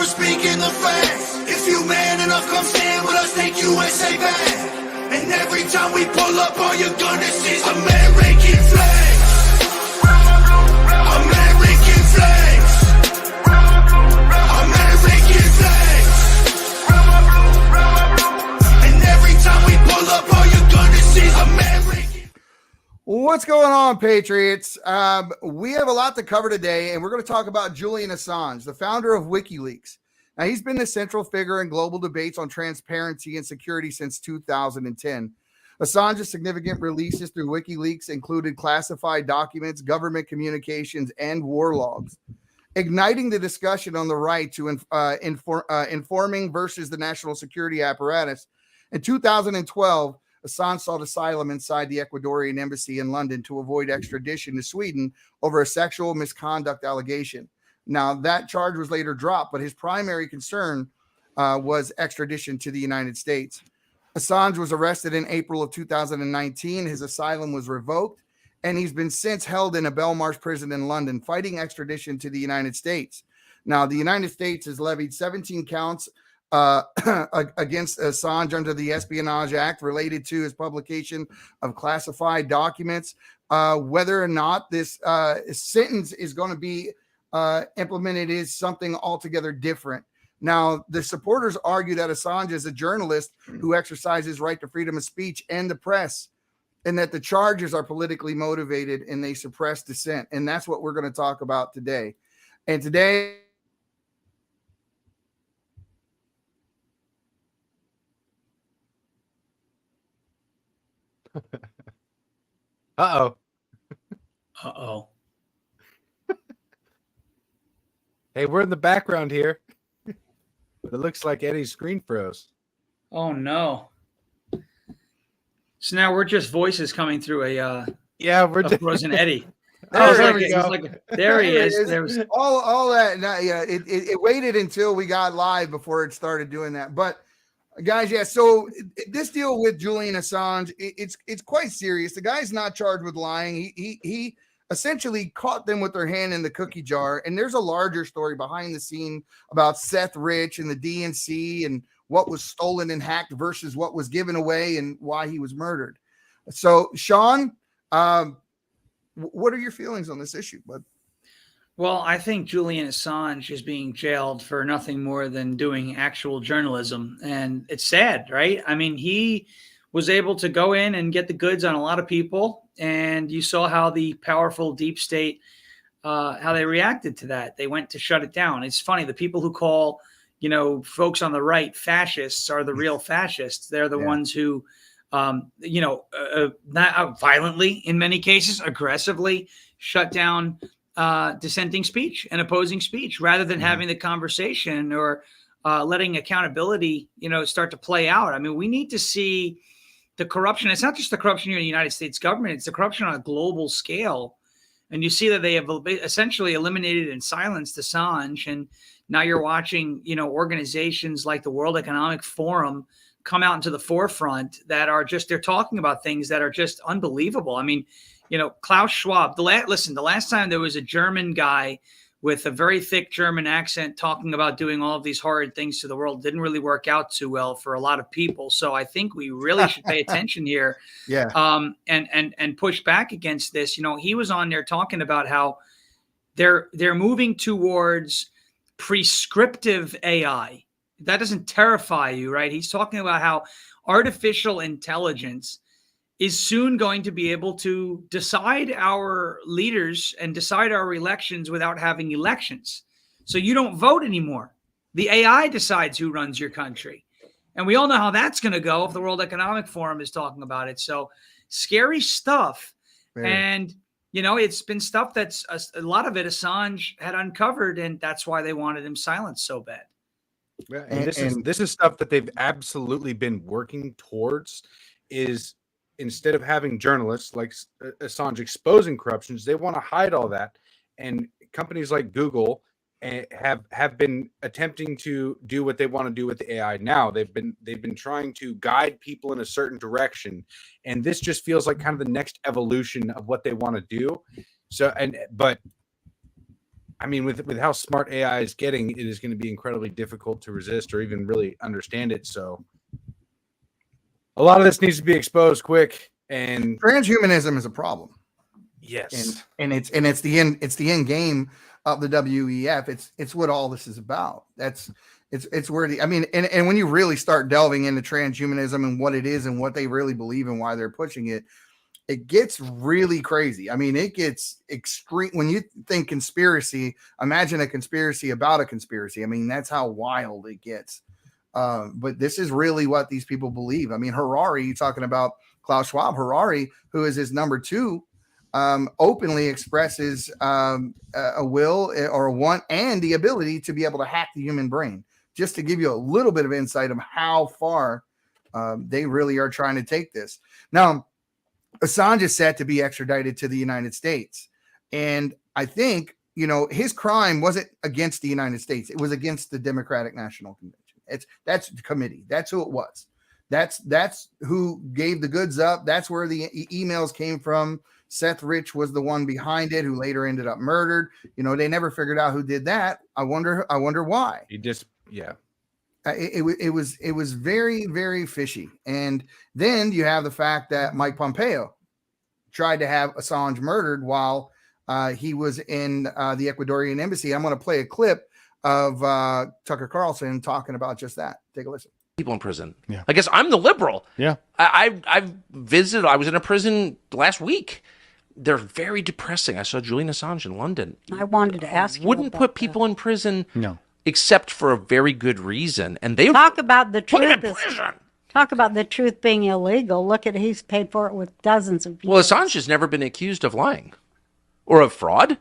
for speaking the facts. If you man enough, come stand with us, take USA back. And every time we pull up, all you're gonna see is American flags. American flags. American flags. And every time we pull up, all you're gonna see is American. What's going on, Patriots? We have a lot to cover today, and we're going to talk about Julian Assange, the founder of WikiLeaks. Now, he's been the central figure in global debates on transparency and security since 2010. Assange's significant releases through WikiLeaks included classified documents, government communications, and war logs, igniting the discussion on the right to informing versus the national security apparatus. In 2012, Assange sought asylum inside the Ecuadorian embassy in London to avoid extradition to Sweden over a sexual misconduct allegation. Now, that charge was later dropped, but his primary concern was extradition to the United States. Assange was arrested in April of 2019. His asylum was revoked, and he's been since held in a Belmarsh prison in London, fighting extradition to the United States. Now, the United States has levied 17 counts against Assange under the Espionage Act related to his publication of classified documents. Whether or not this sentence is going to be implemented is something altogether different. Now, the supporters argue that Assange is a journalist who exercises right to freedom of speech and the press, and that the charges are politically motivated and they suppress dissent. And that's what we're going to talk about today. And today, Uh-oh. Hey, we're in the background here. But it looks like Eddie's screen froze. Oh, no. So now we're just voices coming through a frozen Eddie. There we go. There he is. There was all that. It waited until we got live before it started doing that. But guys, so this deal with Julian Assange, it's quite serious. The guy's not charged with lying. He essentially caught them with their hand in the cookie jar. And there's a larger story behind the scene about Seth Rich and the DNC and what was stolen and hacked versus what was given away and why he was murdered. So, Shawn, what are your feelings on this issue, bud? Well, I think Julian Assange is being jailed for nothing more than doing actual journalism. And it's sad, right? I mean, he was able to go in and get the goods on a lot of people. And you saw how the powerful deep state, how they reacted to that. They went to shut it down. It's funny. The people who call, folks on the right fascists are the real fascists. They're the ones who, not violently, in many cases, aggressively shut down dissenting speech and opposing speech rather than having the conversation or letting accountability, start to play out. I mean, we need to see the corruption. It's not just the corruption here in the United States government. It's the corruption on a global scale. And you see that they have essentially eliminated and silenced Assange. And now you're watching, organizations like the World Economic Forum come out into the forefront that are they're talking about things that are just unbelievable. I mean, Klaus Schwab, the last time there was a German guy with a very thick German accent talking about doing all of these horrid things to the world didn't really work out too well for a lot of people. So I think we really should pay attention here. And push back against this. He was on there talking about how they're moving towards prescriptive AI. That doesn't terrify you, right? He's talking about how artificial intelligence is soon going to be able to decide our leaders and decide our elections without having elections. So you don't vote anymore. The AI decides who runs your country. And we all know how that's going to go if the World Economic Forum is talking about it. So scary stuff. Man. And, it's been stuff that's a lot of it Assange had uncovered, and that's why they wanted him silenced so bad. Yeah, and this is stuff that they've absolutely been working towards is instead of having journalists like Assange exposing corruptions, they want to hide all that. And companies like Google have been attempting to do what they want to do with the AI now. They've been trying to guide people in a certain direction, and this just feels like kind of the next evolution of what they want to do. So, but I mean, with how smart AI is getting, it is going to be incredibly difficult to resist or even really understand it. So a lot of this needs to be exposed quick. And transhumanism is a problem. Yes, and it's the end game of the WEF. It's what all this is about. It's where and when you really start delving into transhumanism and what it is and what they really believe and why they're pushing it, it gets really crazy. I mean, it gets extreme. When you think conspiracy, imagine a conspiracy about a conspiracy. I mean, that's how wild it gets. But this is really what these people believe. I mean, Harari, you're talking about Klaus Schwab, Harari, who is his number 2, openly expresses a will or a want and the ability to be able to hack the human brain. Just to give you a little bit of insight of how far they really are trying to take this. Now, Assange is set to be extradited to the United States. And I think, his crime wasn't against the United States. It was against the Democratic National Convention. That's the committee. That's who it was. That's who gave the goods up. That's where the emails came from. Seth Rich was the one behind it, who later ended up murdered. They never figured out who did that. I wonder why. It was very, very fishy. And then you have the fact that Mike Pompeo tried to have Assange murdered while he was in the Ecuadorian embassy. I'm going to play a clip of Tucker Carlson talking about just that. Take a listen. People in prison. Yeah. I guess I'm the liberal. Yeah. I've visited. I was in a prison last week. They're very depressing. I saw Julian Assange in London. I wanted to ask you. Wouldn't put people in prison. No. Except for a very good reason. And they talk about the put him truth. in prison. Talk about the truth being illegal. Look at he's paid for it with dozens of years. Well, Assange has never been accused of lying or of fraud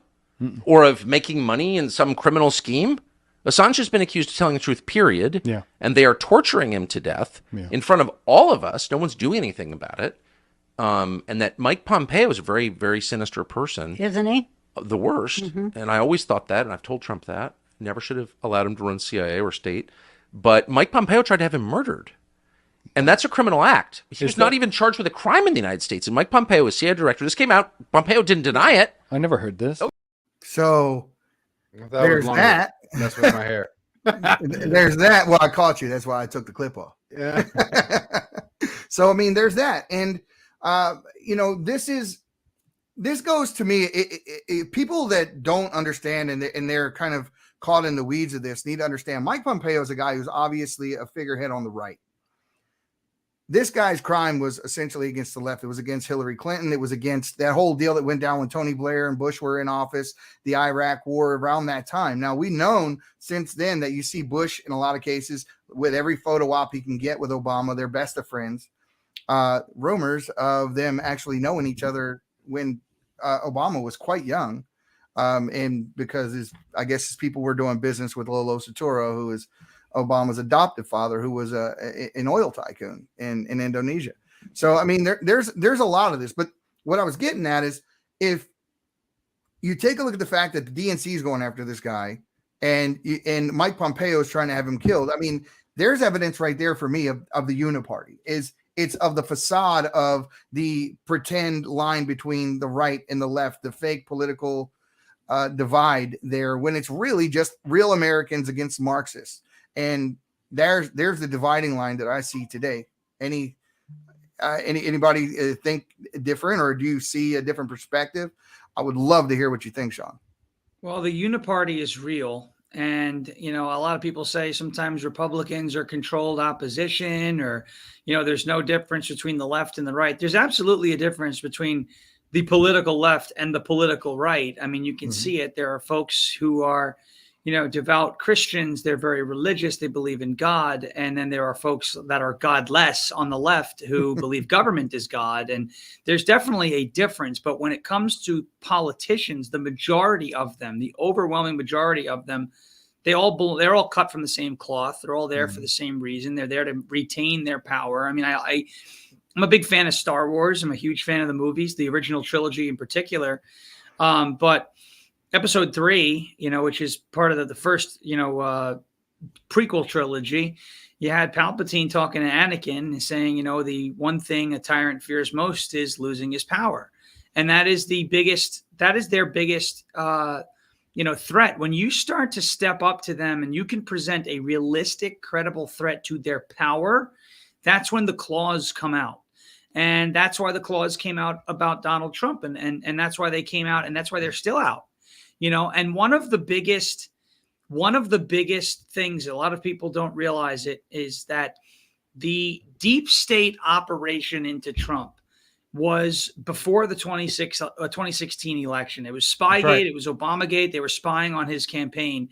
or of making money in some criminal scheme. Assange has been accused of telling the truth, period. Yeah. And they are torturing him to death in front of all of us. No one's doing anything about it. And that Mike Pompeo is a very, very sinister person. Isn't he? The worst. And I always thought that, and I've told Trump that. Never should have allowed him to run CIA or state. But Mike Pompeo tried to have him murdered. And that's a criminal act. He was not even charged with a crime in the United States. And Mike Pompeo was CIA director. This came out. Pompeo didn't deny it. I never heard this. So there's that. That's with my hair. There's that. Well, I caught you. That's why I took the clip off. Yeah. So, I mean, there's that. And, this goes to me. People that don't understand and they're kind of caught in the weeds of this need to understand Mike Pompeo is a guy who's obviously a figurehead on the right. This guy's crime was essentially against the left. It was against Hillary Clinton. It was against that whole deal that went down when Tony Blair and Bush were in office, the Iraq war around that time. Now, we've known since then that you see Bush in a lot of cases with every photo op he can get with Obama, they're best of friends. Rumors of them actually knowing each other when Obama was quite young. And because his people were doing business with Lolo Soetoro, who is Obama's adoptive father, who was an oil tycoon in Indonesia. So, I mean, there's a lot of this, but what I was getting at is if you take a look at the fact that the DNC is going after this guy and Mike Pompeo is trying to have him killed. I mean, there's evidence right there for me of the uniparty it's of the facade of the pretend line between the right and the left, the fake political divide there, when it's really just real Americans against Marxists. And there's the dividing line that I see today. Anybody think different, or do you see a different perspective? I would love to hear what you think, Shawn. Well, the uniparty is real. And, a lot of people say sometimes Republicans are controlled opposition, or, there's no difference between the left and the right. There's absolutely a difference between the political left and the political right. I mean, you can see it. There are folks who are, devout Christians. They're very religious. They believe in God. And then there are folks that are godless on the left who believe government is God. And there's definitely a difference. But when it comes to politicians, the majority of them, the overwhelming majority of them, they're all cut from the same cloth. They're all there for the same reason. They're there to retain their power. I mean, I'm a big fan of Star Wars. I'm a huge fan of the movies, the original trilogy in particular. But Episode 3, which is part of the first, prequel trilogy, you had Palpatine talking to Anakin and saying, the one thing a tyrant fears most is losing his power. And that is their biggest threat, when you start to step up to them and you can present a realistic, credible threat to their power, that's when the claws come out. And that's why the claws came out about Donald Trump. And that's why they came out, and that's why they're still out. And one of the biggest things, a lot of people don't realize it, is that the deep state operation into Trump was before the 2016 election. It was Spygate. Right. It was Obamagate. They were spying on his campaign,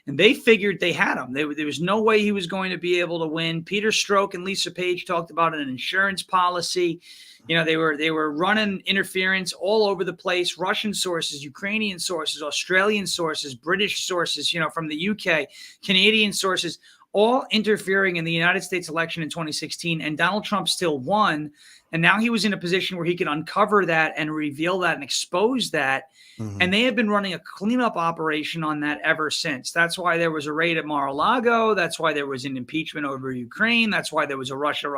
and they figured they had him. There was no way he was going to be able to win. Peter Strzok and Lisa Page talked about an insurance policy. They were running interference all over the place. Russian sources, Ukrainian sources, Australian sources, British sources, from the UK, Canadian sources, all interfering in the United States election in 2016. And Donald Trump still won. And now he was in a position where he could uncover that and reveal that and expose that. Mm-hmm. And they have been running a cleanup operation on that ever since. That's why there was a raid at Mar-a-Lago. That's why there was an impeachment over Ukraine. That's why there was a Russia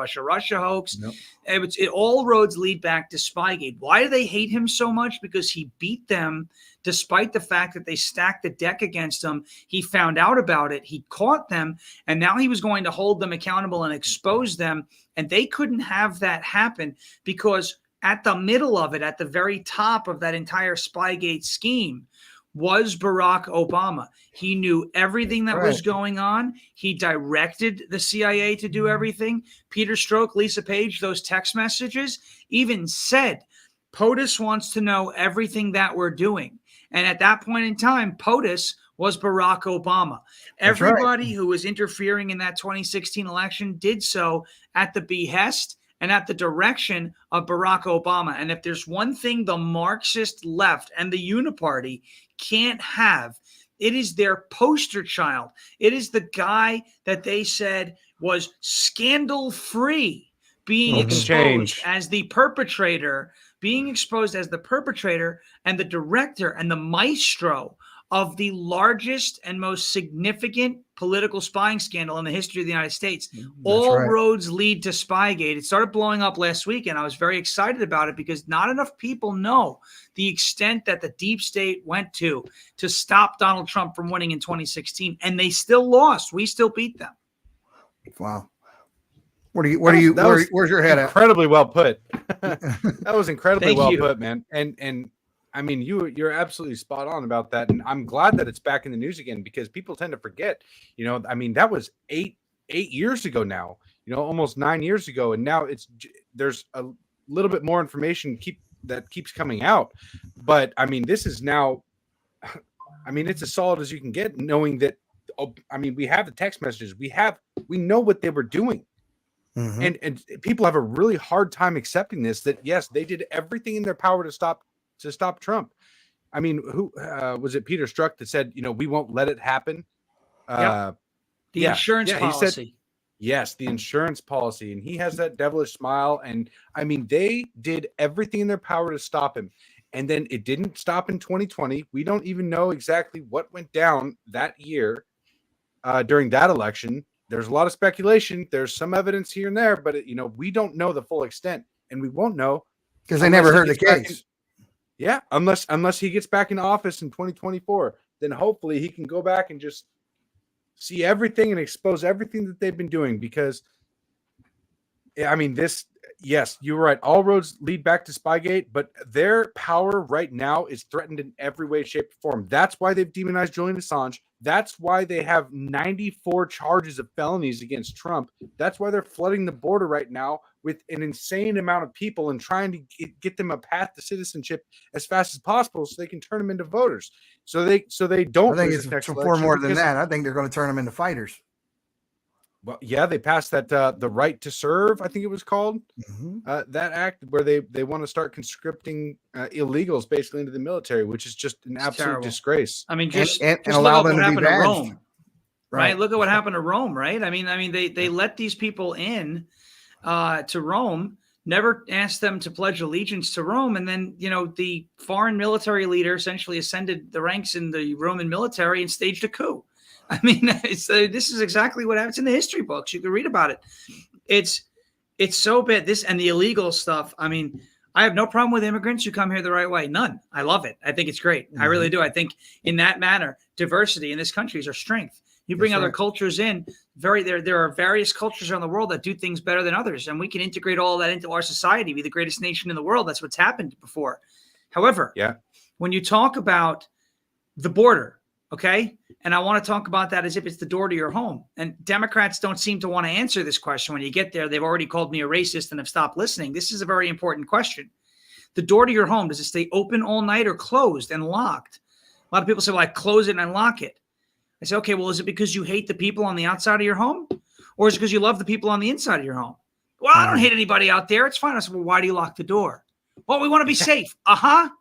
hoax. Yep. All roads lead back to Spygate. Why do they hate him so much? Because he beat them despite the fact that they stacked the deck against him. He found out about it. He caught them. And now he was going to hold them accountable and expose them. And they couldn't have that happen because at the middle of it, at the very top of that entire Spygate scheme, was Barack Obama. He knew everything that was going on. He directed the CIA to do everything. Peter Strzok, Lisa Page, those text messages even said, POTUS wants to know everything that we're doing. And at that point in time, POTUS was Barack Obama. Everybody who was interfering in that 2016 election did so at the behest and at the direction of Barack Obama. And if there's one thing the Marxist left and the Uniparty can't have, it is their poster child. It is the guy that they said was scandal-free being exposed as the perpetrator, and the director and the maestro of the largest and most significant political spying scandal in the history of the United States. All roads lead to Spygate. It started blowing up last week, and I was very excited about it because not enough people know the extent that the deep state went to stop Donald Trump from winning in 2016, and they still lost. We still beat them. Wow. Where's your head at? Incredibly well put. That was incredibly well put, man. And I mean, you're absolutely spot on about that. And I'm glad that it's back in the news again because people tend to forget, I mean, that was eight years ago now, almost 9 years ago. And now there's a little bit more information that keeps coming out. But I mean, this is now, I mean, it's as solid as you can get, knowing that, we have the text messages. We know what they were doing. Mm-hmm. And people have a really hard time accepting this, that yes, they did everything in their power to stop Trump. I mean, who was it? Peter Strzok that said, we won't let it happen. The insurance policy. He said, yes, the insurance policy. And he has that devilish smile. And I mean, they did everything in their power to stop him. And then it didn't stop in 2020. We don't even know exactly what went down that year during that election. There's a lot of speculation. There's some evidence here and there, but we don't know the full extent, and we won't know because they never heard the case. Unless he gets back in office in 2024, then hopefully he can go back and just see everything and expose everything that they've been doing. Because, I mean, yes, you're right. All roads lead back to Spygate, but their power right now is threatened in every way, shape, or form. That's why they've demonized Julian Assange. That's why they have 94 charges of felonies against Trump. That's why they're flooding the border right now with an insane amount of people and trying to get them a path to citizenship as fast as possible so they can turn them into voters. So they don't. I think it's far more than that. I think they're going to turn them into fighters. Well, yeah, they passed that the right to serve, I think it was called, that act where they want to start conscripting illegals basically into the military, which is just an absolute disgrace. I mean, just allow them to be banned. Rome, right? Look at what happened to Rome, right? I mean, they let these people in to Rome, never asked them to pledge allegiance to Rome, and then the foreign military leader essentially ascended the ranks in the Roman military and staged a coup. I mean, this is exactly what happens in the history books. You can read about it. It's so bad. This and the illegal stuff. I mean, I have no problem with immigrants who come here the right way. None. I love it. I think it's great. I really do. I think in that manner, diversity in this country is our strength. You bring other cultures in, there are various cultures around the world that do things better than others, and we can integrate all that into our society, be the greatest nation in the world. That's what's happened before. However, when you talk about the border, okay, and I want to talk about that as if it's the door to your home, and Democrats don't seem to want to answer this question. When you get there, they've already called me a racist and have stopped listening. This is a very important question. The door to your home, does it stay open all night or closed and locked? A lot of people say, well, I close it and unlock it. I say, okay, well, is it because you hate the people on the outside of your home? Or is it because you love the people on the inside of your home? Well, I don't hate anybody out there. It's fine. I said, well, why do you lock the door? Well, we want to be safe.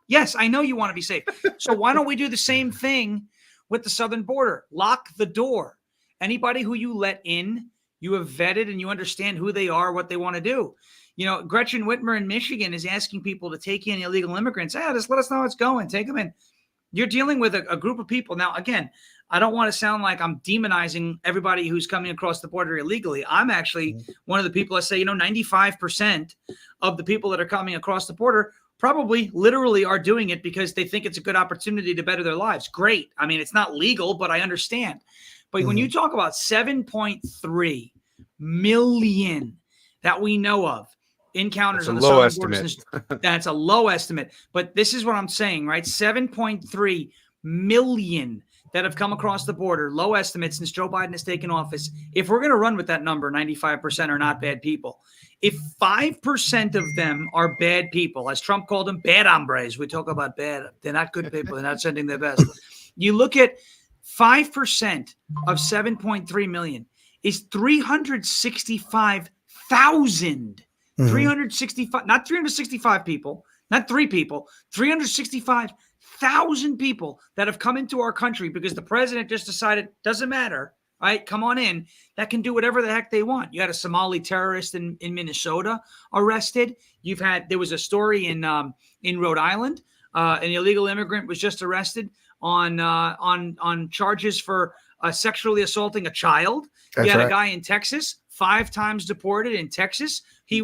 Yes, I know you want to be safe. So why don't we do the same thing with the southern border? Lock the door. Anybody who you let in, you have vetted and you understand who they are, what they want to do. You know, Gretchen Whitmer in Michigan is asking people to take in illegal immigrants. Just let us know how it's going. Take them in. You're dealing with a group of people. Now, again, I don't want to sound like I'm demonizing everybody who's coming across the border illegally. I'm actually one of the people that say, 95% of the people that are coming across the border probably literally are doing it because they think it's a good opportunity to better their lives. Great. I mean, it's not legal, but I understand. But when you talk about 7.3 million that we know of, encounters on the southern border, that's a low estimate. But this is what I'm saying, right? 7.3 million that have come across the border, low estimate since Joe Biden has taken office. If we're going to run with that number, 95% are not bad people. If 5% of them are bad people, as Trump called them, bad hombres, we talk about bad. They're not good people. They're not sending their best. You look at 5% of 7.3 million is 365,000. 365, not 365 people, not 3 people, 365,000 people that have come into our country because the president just decided, doesn't matter, right? Come on in. That can do whatever the heck they want. You had a Somali terrorist in Minnesota arrested. There was a story in Rhode Island. An illegal immigrant was just arrested on charges for sexually assaulting a child. You had a guy in Texas, 5 times deported in Texas. He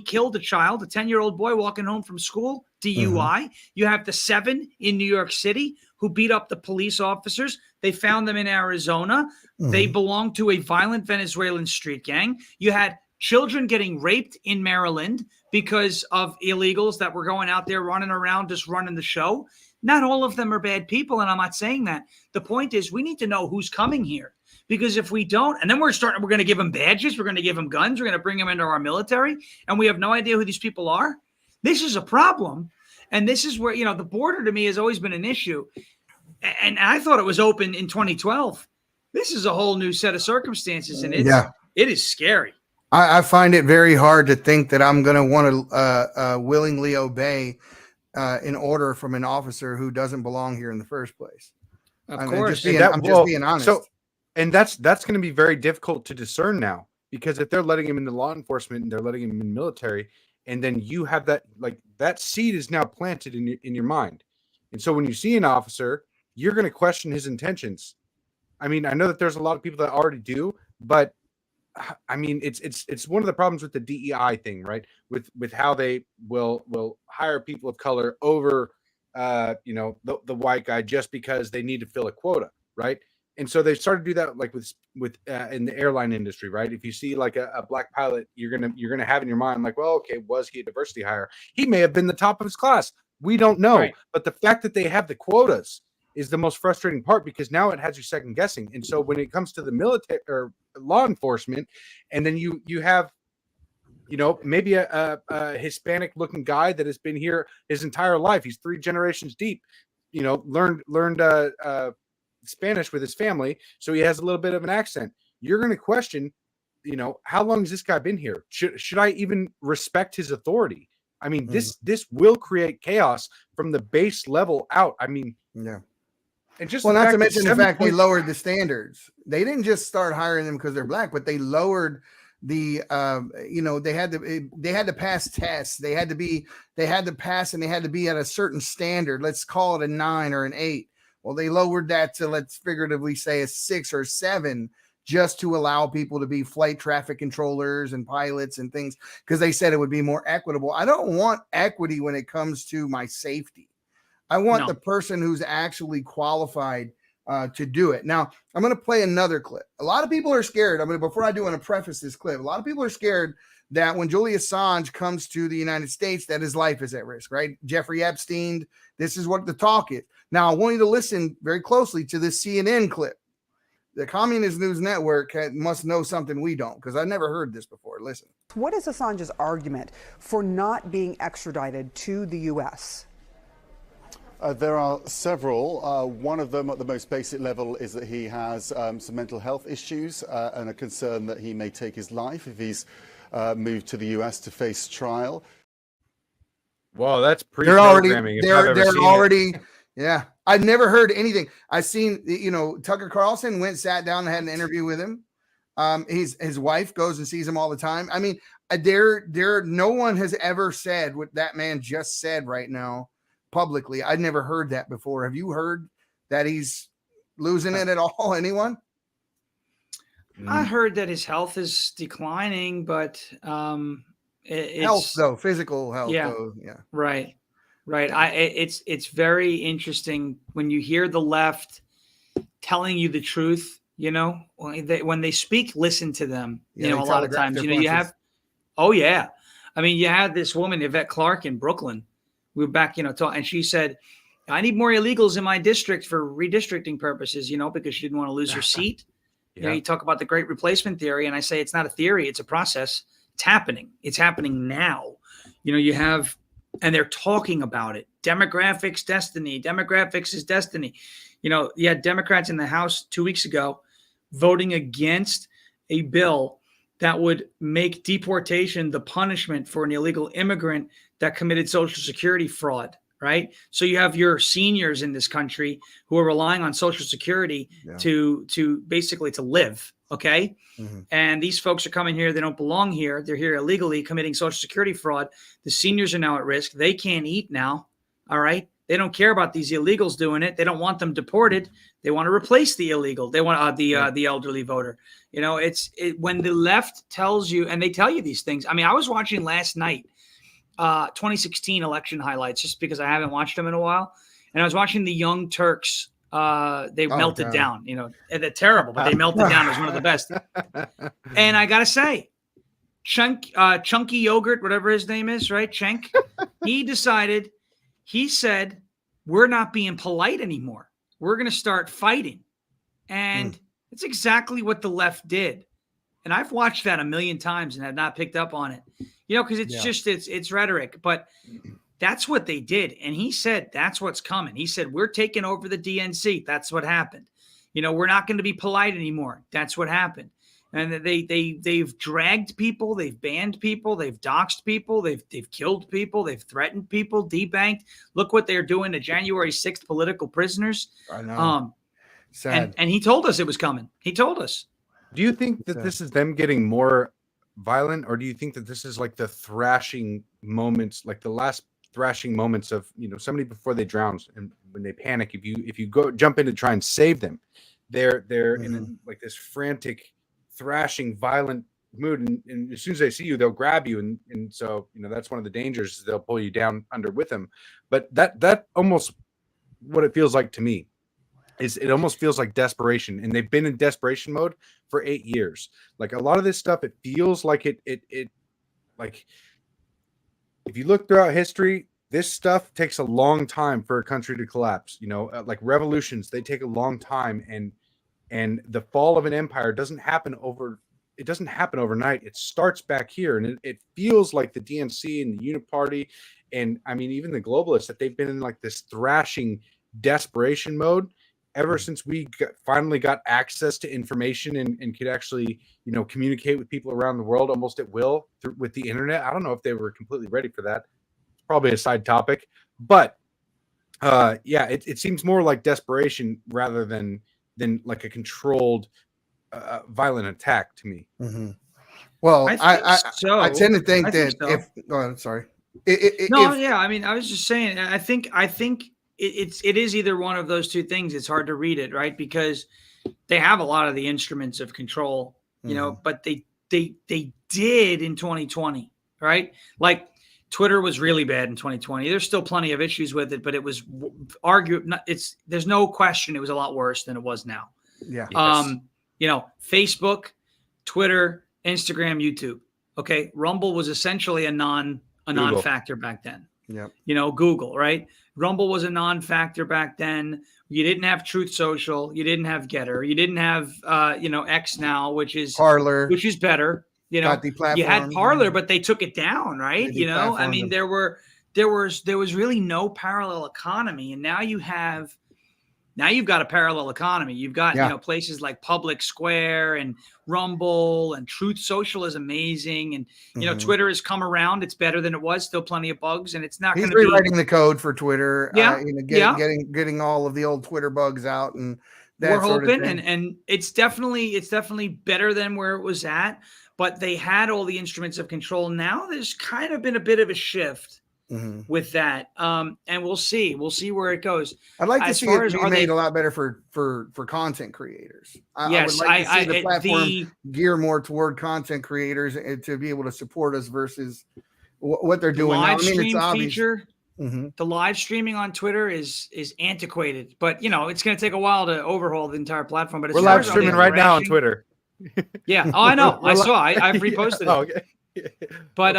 killed a child, a 10-year-old boy walking home from school, DUI. You have the 7 in New York City who beat up the police officers. They found them in Arizona. They belonged to a violent Venezuelan street gang. You had children getting raped in Maryland because of illegals that were going out there running around, just running the show. Not all of them are bad people, and I'm not saying that. The point is we need to know who's coming here. Because if we don't, and then we're going to give them badges, we're going to give them guns, we're going to bring them into our military, and we have no idea who these people are. This is a problem. And this is where, the border to me has always been an issue. And I thought it was open in 2012. This is a whole new set of circumstances, and it is scary. I find it very hard to think that I'm going to want to willingly obey an order from an officer who doesn't belong here in the first place. Of course. I'm just being honest. And that's going to be very difficult to discern now, because if they're letting him into law enforcement and they're letting him in military, and then you have that seed is now planted in your mind. And so when you see an officer, you're going to question his intentions. I mean, I know that there's a lot of people that already do, but I mean, it's one of the problems with the DEI thing, right? With how they will hire people of color over, the white guy just because they need to fill a quota, right? And so they started to do that like with in the airline industry, right? If you see like a black pilot, you're gonna have in your mind like, well, okay, was he a diversity hire? He may have been the top of his class. We don't know. Right. But the fact that they have the quotas is the most frustrating part, because now it has you second guessing. And so when it comes to the military or law enforcement, and then you have, maybe a Hispanic looking guy that has been here his entire life. He's 3 generations deep, learned Spanish with his family, so he has a little bit of an accent. You're going to question, how long has this guy been here? Should I even respect his authority? I mean, this will create chaos from the base level out. I mean, yeah. And just not to mention the fact they lowered the standards. They didn't just start hiring them because they're black, but they lowered the they had to pass tests. They had to pass, and they had to be at a certain standard. Let's call it a 9 or an 8. Well, they lowered that to, let's figuratively say, a 6 or 7, just to allow people to be flight traffic controllers and pilots and things, because they said it would be more equitable. I don't want equity when it comes to my safety. I want the person who's actually qualified to do it. Now, I'm going to play another clip. A lot of people are scared. Before I do, want to preface this clip. A lot of people are scared that when Julian Assange comes to the United States, that his life is at risk, right? Jeffrey Epstein, this is what the talk is. Now, I want you to listen very closely to this CNN clip. The Communist News Network must know something we don't, because I've never heard this before. Listen. What is Assange's argument for not being extradited to the U.S.? There are several. One of them at the most basic level is that he has some mental health issues and a concern that he may take his life if he's moved to the US to face trial. Well, that's they're already. Yeah, I've never heard anything. I've seen, Tucker Carlson sat down and had an interview with him. His wife goes and sees him all the time. I mean, no one has ever said what that man just said right now publicly. I'd never heard that before. Have you heard that he's losing it at all? Anyone? I heard that his health is declining, but health though, physical health. Yeah, though, yeah. Right. It's very interesting when you hear the left telling you the truth. When they speak, listen to them. A lot of times, you have. Oh yeah, I mean, you had this woman, Yvette Clarke, in Brooklyn. We were back, and she said, I need more illegals in my district for redistricting purposes, because she didn't want to lose her seat. Yeah. You talk about the great replacement theory, and I say it's not a theory, it's a process. It's happening. It's happening now. You have, and they're talking about it. Demographics, destiny. Demographics is destiny. You had Democrats in the House 2 weeks ago voting against a bill that would make deportation the punishment for an illegal immigrant that committed Social Security fraud, right? So you have your seniors in this country who are relying on Social Security to basically to live, okay? Mm-hmm. And these folks are coming here. They don't belong here. They're here illegally committing Social Security fraud. The seniors are now at risk. They can't eat now, all right? They don't care about these illegals doing it. They don't want them deported. They want to replace the illegal. They want the elderly voter. When the left tells you, and they tell you these things. I mean, I was watching last night 2016 election highlights just because I haven't watched them in a while, and I was watching the Young Turks. They melted down. They're terrible, but they melted down. It was one of the best. And I gotta say, Chunky Yogurt, whatever his name is, right? Cenk. He said, we're not being polite anymore. We're going to start fighting. And it's exactly what the left did. And I've watched that a million times and have not picked up on it, because it's it's rhetoric, but that's what they did. And he said, that's what's coming. He said, we're taking over the DNC. That's what happened. We're not going to be polite anymore. That's what happened. And they've dragged people, they've banned people, they've doxed people, they've killed people, they've threatened people, debanked. Look what they're doing to January 6th political prisoners. I know. Sad. And he told us it was coming. He told us. Do you think that this is them getting more violent, or do you think that this is like the thrashing moments, like the last thrashing moments of somebody before they drown and when they panic? If you go jump in to try and save them, they're in like this frantic, thrashing, violent mood, and as soon as they see you, they'll grab you, and so that's one of the dangers, is they'll pull you down under with them. But that almost what it feels like to me is it almost feels like desperation, and they've been in desperation mode for 8 years. Like a lot of this stuff, it feels like it like if you look throughout history, this stuff takes a long time for a country to collapse. Like revolutions, they take a long time, and the fall of an empire doesn't happen overnight. It starts back here. And it feels like the DNC and the Uniparty, and I mean, even the globalists, that they've been in like this thrashing desperation mode ever since we finally got access to information and could actually, communicate with people around the world almost at will with the internet. I don't know if they were completely ready for that. It's probably a side topic, but it seems more like desperation rather than like a controlled, violent attack to me. Mm-hmm. Well, I tend to think that if I'm sorry. I mean, I was just saying, I think it is either one of those two things. It's hard to read it, right? Because they have a lot of the instruments of control, but they did in 2020, right? Like Twitter was really bad in 2020. There's still plenty of issues with it, but it was there's no question it was a lot worse than it was now. Yeah. Yes. Facebook, Twitter, Instagram, YouTube. Okay. Rumble was essentially a non-factor back then. Yep. Google, right? Rumble was a non-factor back then. You didn't have Truth Social. You didn't have Getter. You didn't have, X now, which is Parler, which is better. You had Parler, but they took it down, right? I mean, there was really no parallel economy, and now you've got a parallel economy. You've got places like Public Square and Rumble, and Truth Social is amazing, and Twitter has come around. It's better than it was. Still plenty of bugs, and it's not going to be rewriting the code for Twitter. Yeah, getting all of the old Twitter bugs out, and we're hoping, and it's definitely better than where it was at. But they had all the instruments of control. Now there's kind of been a bit of a shift with that. And we'll see where it goes. I'd like to see it be made a lot better for content creators. I would like to see the platform gear more toward content creators and to be able to support us versus what they're doing now. I mean, it's obvious. Feature, the live streaming on Twitter is antiquated, but it's going to take a while to overhaul the entire platform. But we're live streaming right now on Twitter. Yeah. Oh, I know. I saw. I've reposted it. Oh, okay. But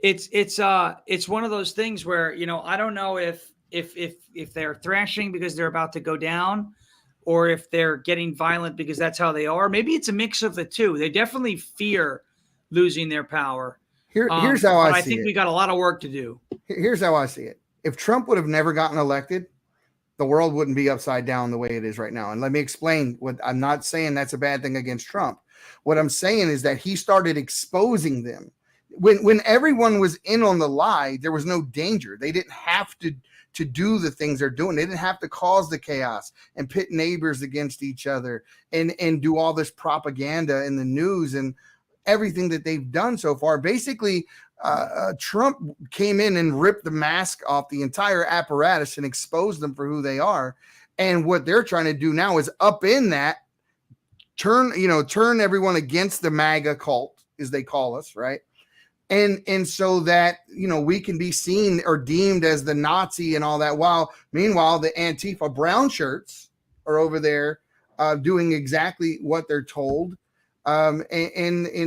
it's one of those things where I don't know if they're thrashing because they're about to go down, or if they're getting violent because that's how they are. Maybe it's a mix of the two. They definitely fear losing their power. Here's how I see it. I think we got a lot of work to do. Here's how I see it. If Trump would have never gotten elected, the world wouldn't be upside down the way it is right now. And let me explain what I'm not saying. That's a bad thing against Trump. What I'm saying is that he started exposing them. When everyone was in on the lie, there was no danger. They didn't have to do the things they're doing. They didn't have to cause the chaos and pit neighbors against each other and do all this propaganda in the news and everything that they've done so far. Basically, Trump came in and ripped the mask off the entire apparatus and exposed them for who they are. And what they're trying to do now is upend that, turn everyone against the MAGA cult, as they call us, right? And so that, we can be seen or deemed as the Nazi and all that, while meanwhile, the Antifa brown shirts are over there doing exactly what they're told. And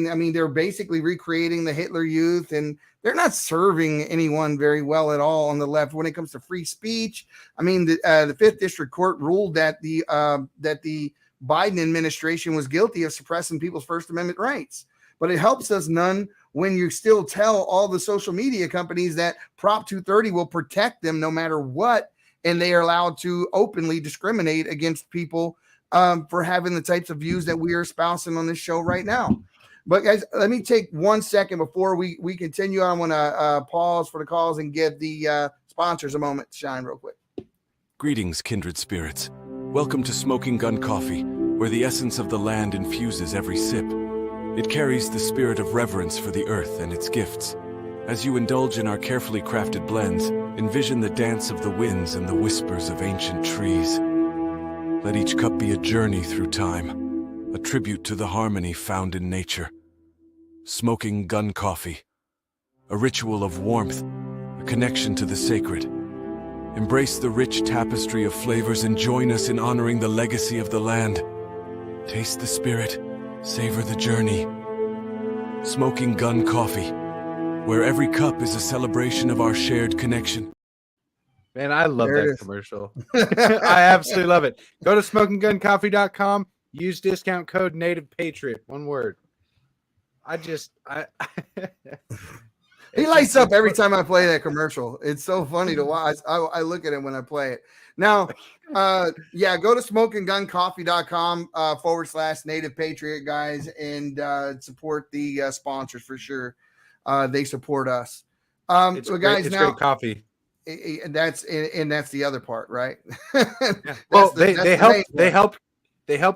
I mean, they're basically recreating the Hitler Youth, and they're not serving anyone very well at all on the left when it comes to free speech. I mean, the 5th District Court ruled that the Biden administration was guilty of suppressing people's First Amendment rights, but it helps us none when you still tell all the social media companies that Prop 230 will protect them no matter what, and they are allowed to openly discriminate against people for having the types of views that we are espousing on this show right now. But guys, let me take 1 second before we continue. I want to pause for the calls and give the sponsors a moment to shine real quick. Greetings, kindred spirits. Welcome to Smoking Gun Coffee, where the essence of the land infuses every sip. It carries the spirit of reverence for the earth and its gifts. As you indulge in our carefully crafted blends, envision the dance of the winds and the whispers of ancient trees. Let each cup be a journey through time, a tribute to the harmony found in nature. Smoking Gun Coffee, a ritual of warmth, a connection to the sacred. Embrace the rich tapestry of flavors and join us in honoring the legacy of the land. Taste the spirit, savor the journey. Smoking Gun Coffee, where every cup is a celebration of our shared connection. Man, I love that commercial. I absolutely love it. Go to smokingguncoffee.com. Use discount code Native Patriot. One word. He lights up every time I play that commercial. It's so funny to watch. I look at him when I play it. Now, go to smokingguncoffee.com /Native Patriot, guys, and support the sponsors for sure. They support us. It's great coffee. And that's the other part, right? Well, they helped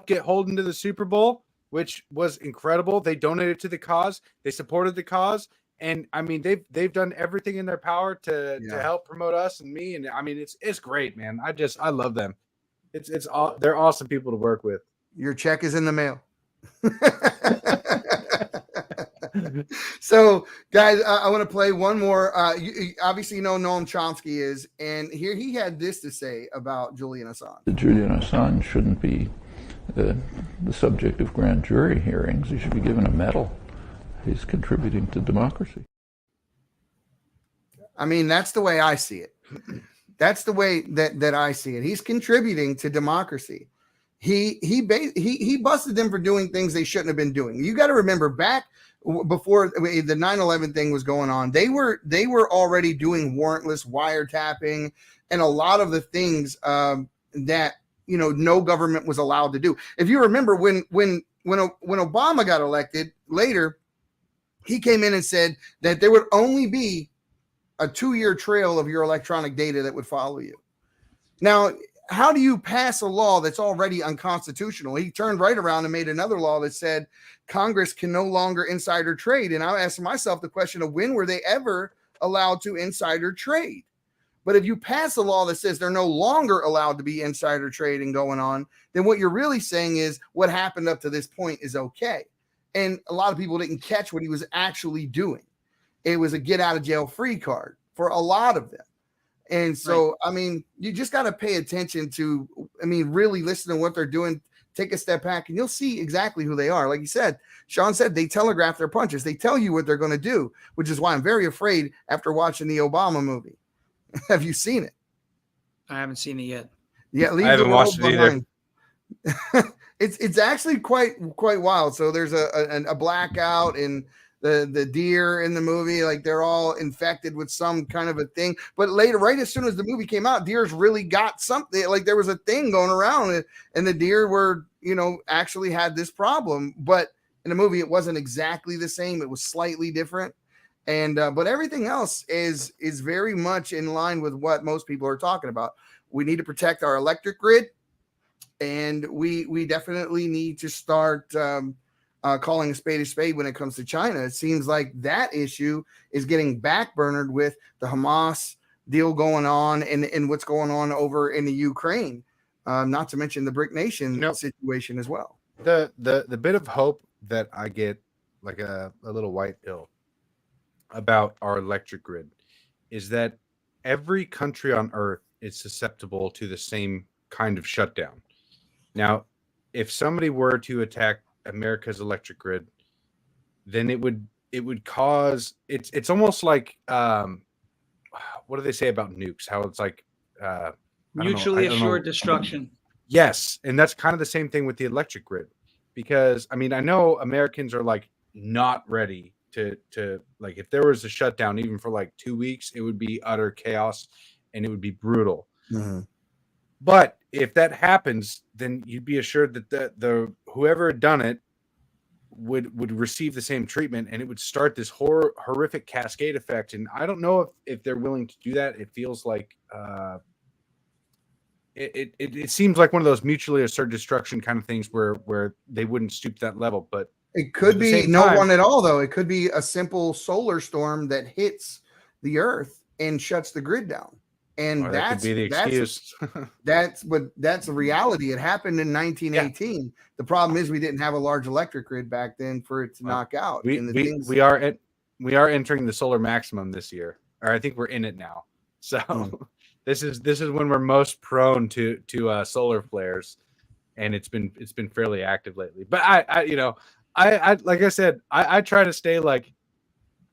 get Holden to the Super Bowl, which was incredible. They donated to the cause. They supported the cause, and I mean they've done everything in their power to help promote us and me. And I mean it's great, man. I love them. They're awesome people to work with. Your check is in the mail. So, guys, I want to play one more. You obviously know Noam Chomsky is, and here he had this to say about Julian Assange. Julian Assange shouldn't be the subject of grand jury hearings. He should be given a medal. He's contributing to democracy. I mean, that's the way I see it. That's the way that I see it. He's contributing to democracy. He busted them for doing things they shouldn't have been doing. You got to remember, back before the 9/11 thing was going on, they were already doing warrantless wiretapping and a lot of the things that no government was allowed to do. If you remember, when Obama got elected later, he came in and said that there would only be a 2-year trail of your electronic data that would follow you. Now, how do you pass a law that's already unconstitutional? He turned right around and made another law that said Congress can no longer insider trade. And I asked myself the question of, when were they ever allowed to insider trade? But if you pass a law that says they're no longer allowed to be insider trading going on, then what you're really saying is what happened up to this point is okay. And a lot of people didn't catch what he was actually doing. It was a get out of jail free card for a lot of them. And so, right. I mean, you just got to pay attention to, really listen to what they're doing, take a step back, and you'll see exactly who they are. Like you said, Shawn said, they telegraph their punches. They tell you what they're going to do, which is why I'm very afraid after watching the Obama movie. Have you seen it? I haven't seen it yet. Yeah, I haven't watched it either. It's actually quite wild. So there's a blackout, and the deer in the movie, like they're all infected with some kind of a thing. But later, right as soon as the movie came out, deers really got something. Like there was a thing going around, and the deer were, actually had this problem. But in the movie, it wasn't exactly the same. It was slightly different. And but everything else is very much in line with what most people are talking about. We need to protect our electric grid, and we definitely need to start calling a spade when it comes to China. It seems like that issue is getting backburnered with the Hamas deal going on and what's going on over in the Ukraine, not to mention the BRIC Nation situation as well. The bit of hope that I get, like a little white pill about our electric grid, is that every country on earth is susceptible to the same kind of shutdown. Now, if somebody were to attack America's electric grid, then it would cause, it's almost like what do they say about nukes? How it's like mutually assured destruction. Yes, and that's kind of the same thing with the electric grid, because I know Americans are like not ready to like, if there was a shutdown even for like 2 weeks, it would be utter chaos and it would be brutal. Mm-hmm. But if that happens, then you'd be assured that the whoever had done it would receive the same treatment, and it would start this horrific cascade effect. And I don't know if they're willing to do that. It feels like it seems like one of those mutually assured destruction kind of things where they wouldn't stoop to that level. But it could be one at all, though. It could be a simple solar storm that hits the earth and shuts the grid down. And that could be the excuse. that's a reality. It happened in 1918. Yeah. The problem is we didn't have a large electric grid back then for it to knock out. We are entering the solar maximum this year, or I think we're in it now. So this is when we're most prone to solar flares, and it's been fairly active lately. But I like I said, I try to stay like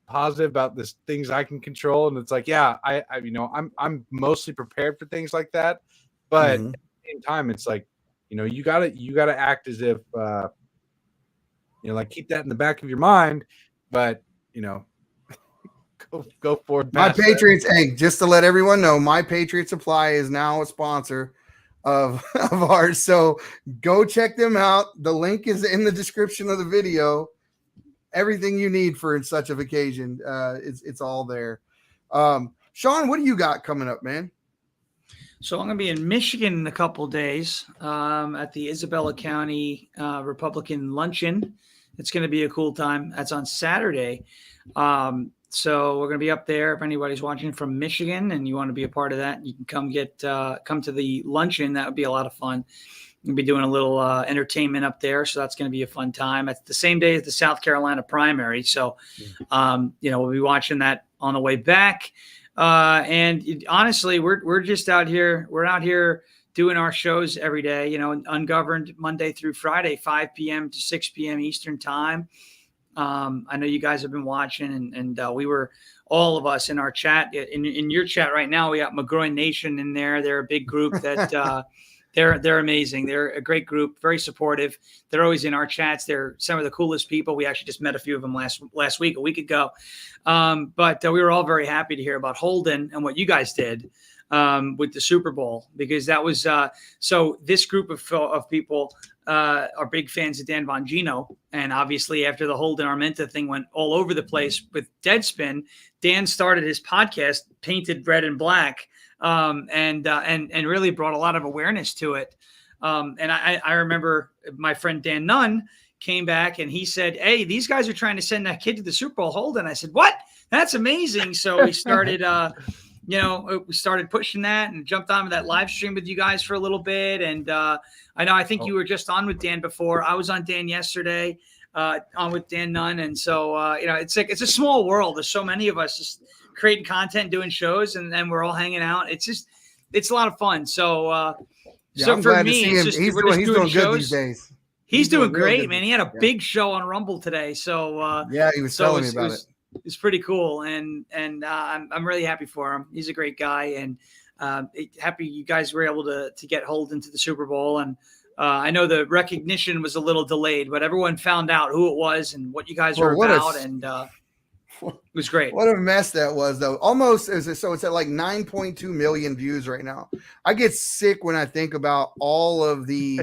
positive about this things I can control, and it's like, yeah, I'm mostly prepared for things like that, but at the same time, it's like, you gotta act as if like keep that in the back of your mind, but go forward. My Patriots, hey, just to let everyone know, My Patriot Supply is now a sponsor of ours, so go check them out. The link is in the description of the video. Everything you need for such an occasion, it's all there. Shawn, what do you got coming up, man? So I'm going to be in Michigan in a couple of days at the Isabella County Republican Luncheon. It's going to be a cool time. That's on Saturday. So we're going to be up there. If anybody's watching from Michigan and you want to be a part of that, you can come to the luncheon. That would be a lot of fun. We'll be doing a little entertainment up there, so that's going to be a fun time. It's the same day as the South Carolina primary, so we'll be watching that on the way back. And honestly, we're just out here. We're out here doing our shows every day. Ungoverned Monday through Friday, 5 p.m. to 6 p.m. Eastern time. I know you guys have been watching, and we were all of us in our chat. In your chat right now, we got McGroin Nation in there. They're a big group that. They're amazing. They're a great group, very supportive. They're always in our chats. They're some of the coolest people. We actually just met a few of them last week, a week ago. But we were all very happy to hear about Holden and what you guys did with the Super Bowl, because that was so this group of people are big fans of Dan Bongino. And obviously after the Holden Armenta thing went all over the place with Deadspin, Dan started his podcast, Painted Red and Black, and really brought a lot of awareness to it. And I remember my friend Dan Nunn came back and he said, "Hey, these guys are trying to send that kid to the Super Bowl." Holden. I said, "What? That's amazing." So we started, we started pushing that and jumped on with that live stream with you guys for a little bit. And I think you were just on with Dan before. I was on Dan yesterday, on with Dan Nunn. And so, it's a small world. There's so many of us just creating content, doing shows, and then we're all hanging out. It's a lot of fun. So, I'm for glad me, to see him. it's just, He's we're doing just good shows. these days. He's doing great, good. man. He had a big show on Rumble today. So, he was telling me about it. It's pretty cool, and I'm really happy for him. He's a great guy, and happy you guys were able to get Holden to the Super Bowl. And I know the recognition was a little delayed, but everyone found out who it was and what you guys were about, and it was great. What a mess that was, though. Almost so it's at like 9.2 million views right now. I get sick when I think about all of the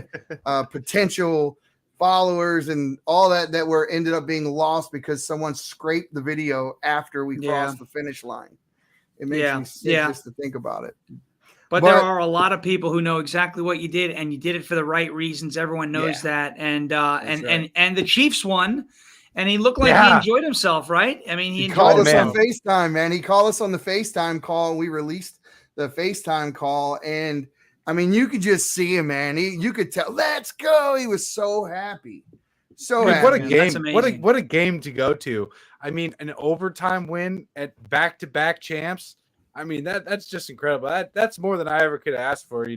potential followers and all that were ended up being lost because someone scraped the video after we crossed the finish line. It makes me sick just to think about it. But there are a lot of people who know exactly what you did, and you did it for the right reasons. Everyone knows that. And the Chiefs won, and he looked like he enjoyed himself, right? I mean, he called us on FaceTime, man. He called us on the FaceTime call, and we released the FaceTime call, and I mean, you could just see him, man. You could tell. Let's go. He was so happy. Happy. What a game. What a game to go to. I mean, an overtime win at back-to-back champs. I mean, that's just incredible. That's more than I ever could ask for, I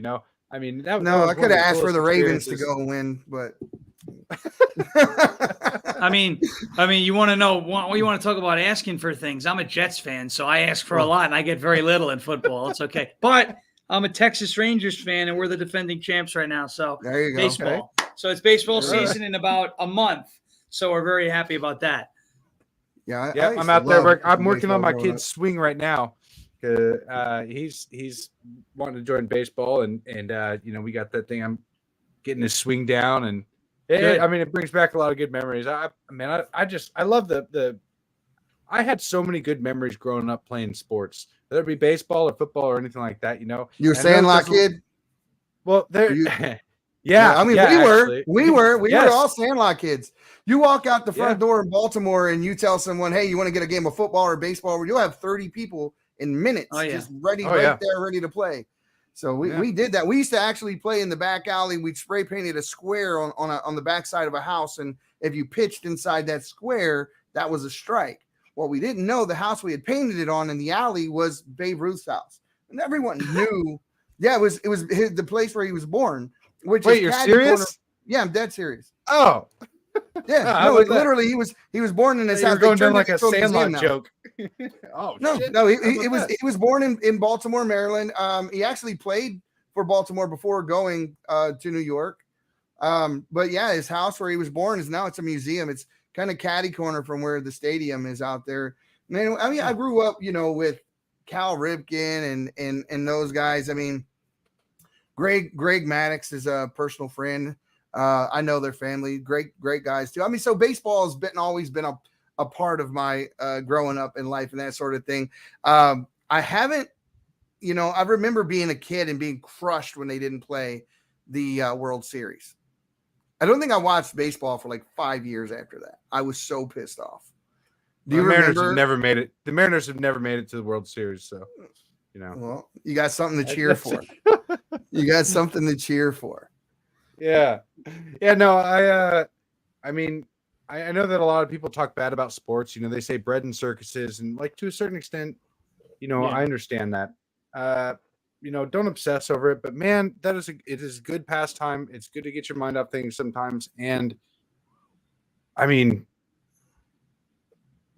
mean, I could have asked for the Ravens to go win, but I mean, you want to know what you want to talk about asking for things. I'm a Jets fan, so I ask for a lot and I get very little in football. It's okay. But I'm a Texas Rangers fan, and we're the defending champs right now. So there you go. Baseball. Okay. So it's baseball season in about a month. So we're very happy about that. Yeah, I'm out there. I'm working on my kid's swing right now. He's wanting to join baseball, and we got that thing. I'm getting his swing down, and it brings back a lot of good memories. I love the. I had so many good memories growing up playing sports, whether it be baseball or football or anything like that. You're a Sandlot kid. Well, there. We were all Sandlot kids. You walk out the front door in Baltimore and you tell someone, "Hey, you want to get a game of football or baseball?" Where you'll have 30 people in minutes just ready to play. So we did that. We used to actually play in the back alley. We'd spray painted a square on the back side of a house, and if you pitched inside that square, that was a strike. What we didn't know, the house we had painted it on in the alley was Babe Ruth's house, and everyone knew. It was the place where he was born. Wait, you're serious? Yeah, I'm dead serious. Oh, yeah. Literally, he was born in his house. Going down like a Sandlot joke. Oh no, he was born in Baltimore, Maryland. He actually played for Baltimore before going to New York. But yeah, his house where he was born is now it's a museum. It's kind of catty corner from where the stadium is out there. Man, I mean, I grew up, with Cal Ripken and those guys. I mean, Greg Maddox is a personal friend. I know their family, great guys too. I mean, so baseball has always been a part of my growing up in life and that sort of thing. I haven't, I remember being a kid and being crushed when they didn't play the World Series. I don't think I watched baseball for like 5 years after that. I was so pissed off. The Mariners have never made it. The Mariners have never made it to the World Series, so Well, you got something to cheer for. You got something to cheer for. Yeah. No, I mean, I know that a lot of people talk bad about sports. You know, they say bread and circuses, and like to a certain extent, you know, I understand that. You know, don't obsess over it, but man, it is a good pastime. It's good to get your mind off things sometimes. And I mean,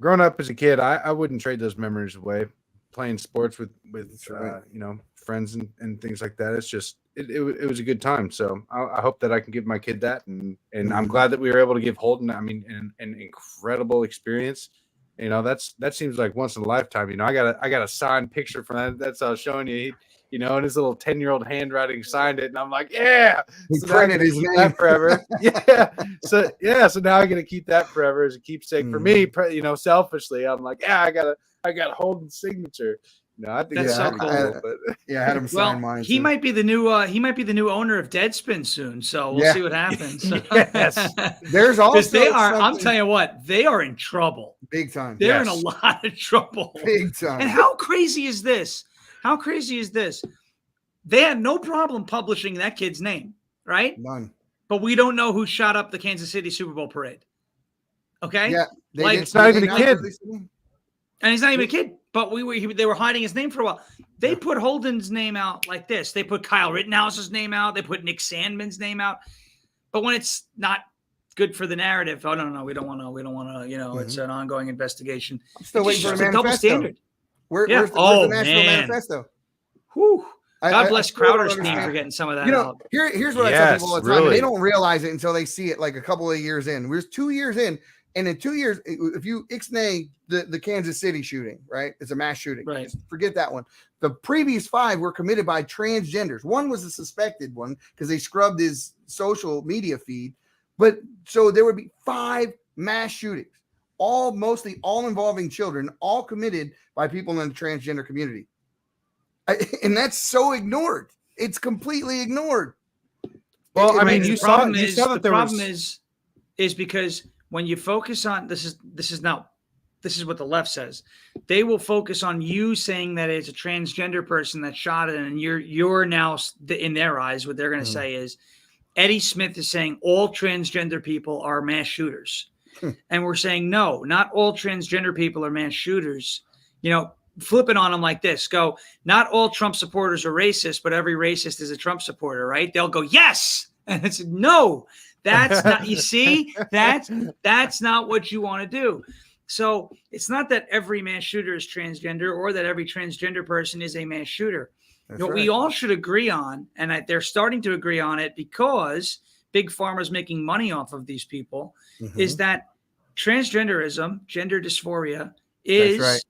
growing up as a kid, I wouldn't trade those memories away. Playing sports with you know, friends and things like that. It's just it was a good time. So I hope that I can give my kid that, and I'm glad that we were able to give Holden, I mean, an incredible experience. You know, that seems like once in a lifetime. You know, I got a signed picture from that. That's I was showing you. You know, and his little 10-year-old handwriting signed it, and I'm like, yeah, He so printed his name that forever. So now I'm gonna keep that forever as a keepsake for me. You know, selfishly, I'm like, yeah, I got Holden's signature. No, I think that's so cool. I had him sign mine. He might be the new owner of Deadspin soon. So we'll see what happens. Yes. There's also they are. I'm telling you what, they are in trouble. Big time. They're in a lot of trouble. Big time. And how crazy is this? How crazy is this? They had no problem publishing that kid's name, right? None. But we don't know who shot up the Kansas City Super Bowl parade. Okay? Yeah. It's not even a kid. And he's not even a kid. But they were hiding his name for a while. They put Holden's name out like this. They put Kyle Rittenhouse's name out. They put Nick Sandman's name out. But when it's not good for the narrative, oh no, we don't want to. You know, it's an ongoing investigation. I'm still waiting for a double standard. Where's the National Manifesto? Whew. God bless Crowder's team for getting some of that out. Here's what I tell people all the time. Really. They don't realize it until they see it like a couple of years in. We're 2 years in, and in 2 years, if you ixnay the Kansas City shooting, right? It's a mass shooting. Right. Just forget that one. The previous 5 were committed by transgenders. One was a suspected one because they scrubbed his social media feed. But so there would be 5 mass shootings, mostly all involving children, all committed by people in the transgender community. And that's so ignored. It's completely ignored. Well, I mean, the problem is because when you focus on this is what the left says. They will focus on you saying that it's a transgender person that shot it, and you're now in their eyes. What they're going to say is Eddie Smith is saying all transgender people are mass shooters, and we're saying no, not all transgender people are mass shooters. You know. Flip it on them like this. Go, not all Trump supporters are racist, but every racist is a Trump supporter, right? They'll go, yes. And it's no, that's not, you see, that's not what you want to do. So it's not that every mass shooter is transgender or that every transgender person is a mass shooter. What we all should agree on, and they're starting to agree on it because Big Pharma's making money off of these people, is that transgenderism, gender dysphoria is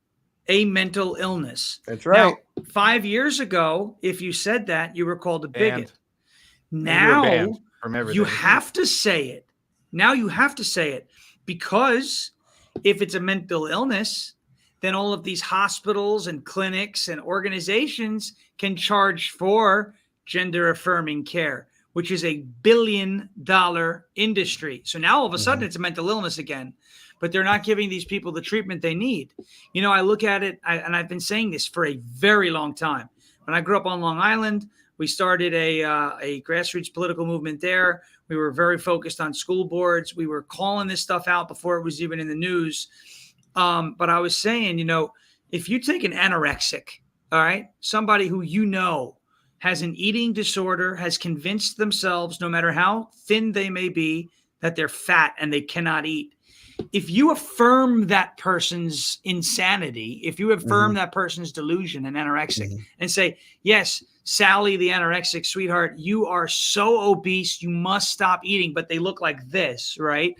a mental illness. That's right. Now, 5 years ago, if you said that, you were called a bigot. Now you have to say it. Now you have to say it because if it's a mental illness, then all of these hospitals and clinics and organizations can charge for gender affirming care, which is a $1 billion industry. So now all of a sudden it's a mental illness again. But they're not giving these people the treatment they need. You know, I look at it, and I've been saying this for a very long time. When I grew up on Long Island, we started a grassroots political movement there. We were very focused on school boards. We were calling this stuff out before it was even in the news. But I was saying, you know, if you take an anorexic, all right, somebody who you know has an eating disorder, has convinced themselves, no matter how thin they may be, that they're fat and they cannot eat. If you affirm that person's insanity, if you affirm that person's delusion and anorexic and say, yes, Sally, the anorexic sweetheart, you are so obese, you must stop eating, but they look like this, right?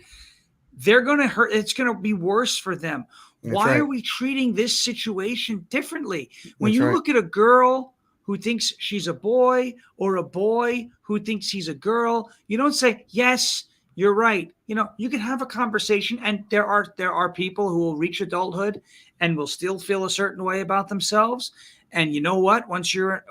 They're going to hurt. It's going to be worse for them. Why are we treating this situation differently? When you look at a girl who thinks she's a boy or a boy who thinks he's a girl, you don't say, yes, you're right. You know, you can have a conversation, and there are people who will reach adulthood and will still feel a certain way about themselves. And you know what? Once you're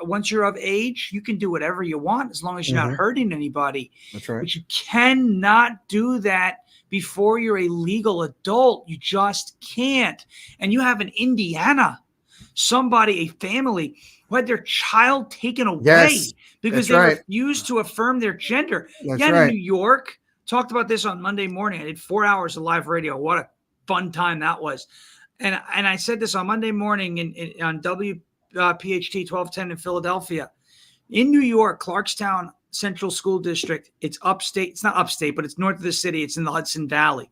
of age, you can do whatever you want as long as you're not hurting anybody. That's right. But you cannot do that before you're a legal adult. You just can't. And you have in Indiana, somebody, a family who had their child taken away because they refused to affirm their gender. In New York, talked about this on Monday morning. I did 4 hours of live radio. What a fun time that was. And I said this on Monday morning on WPHT 1210 in Philadelphia. In New York, Clarkstown Central School District, it's upstate. It's not upstate, but it's north of the city. It's in the Hudson Valley.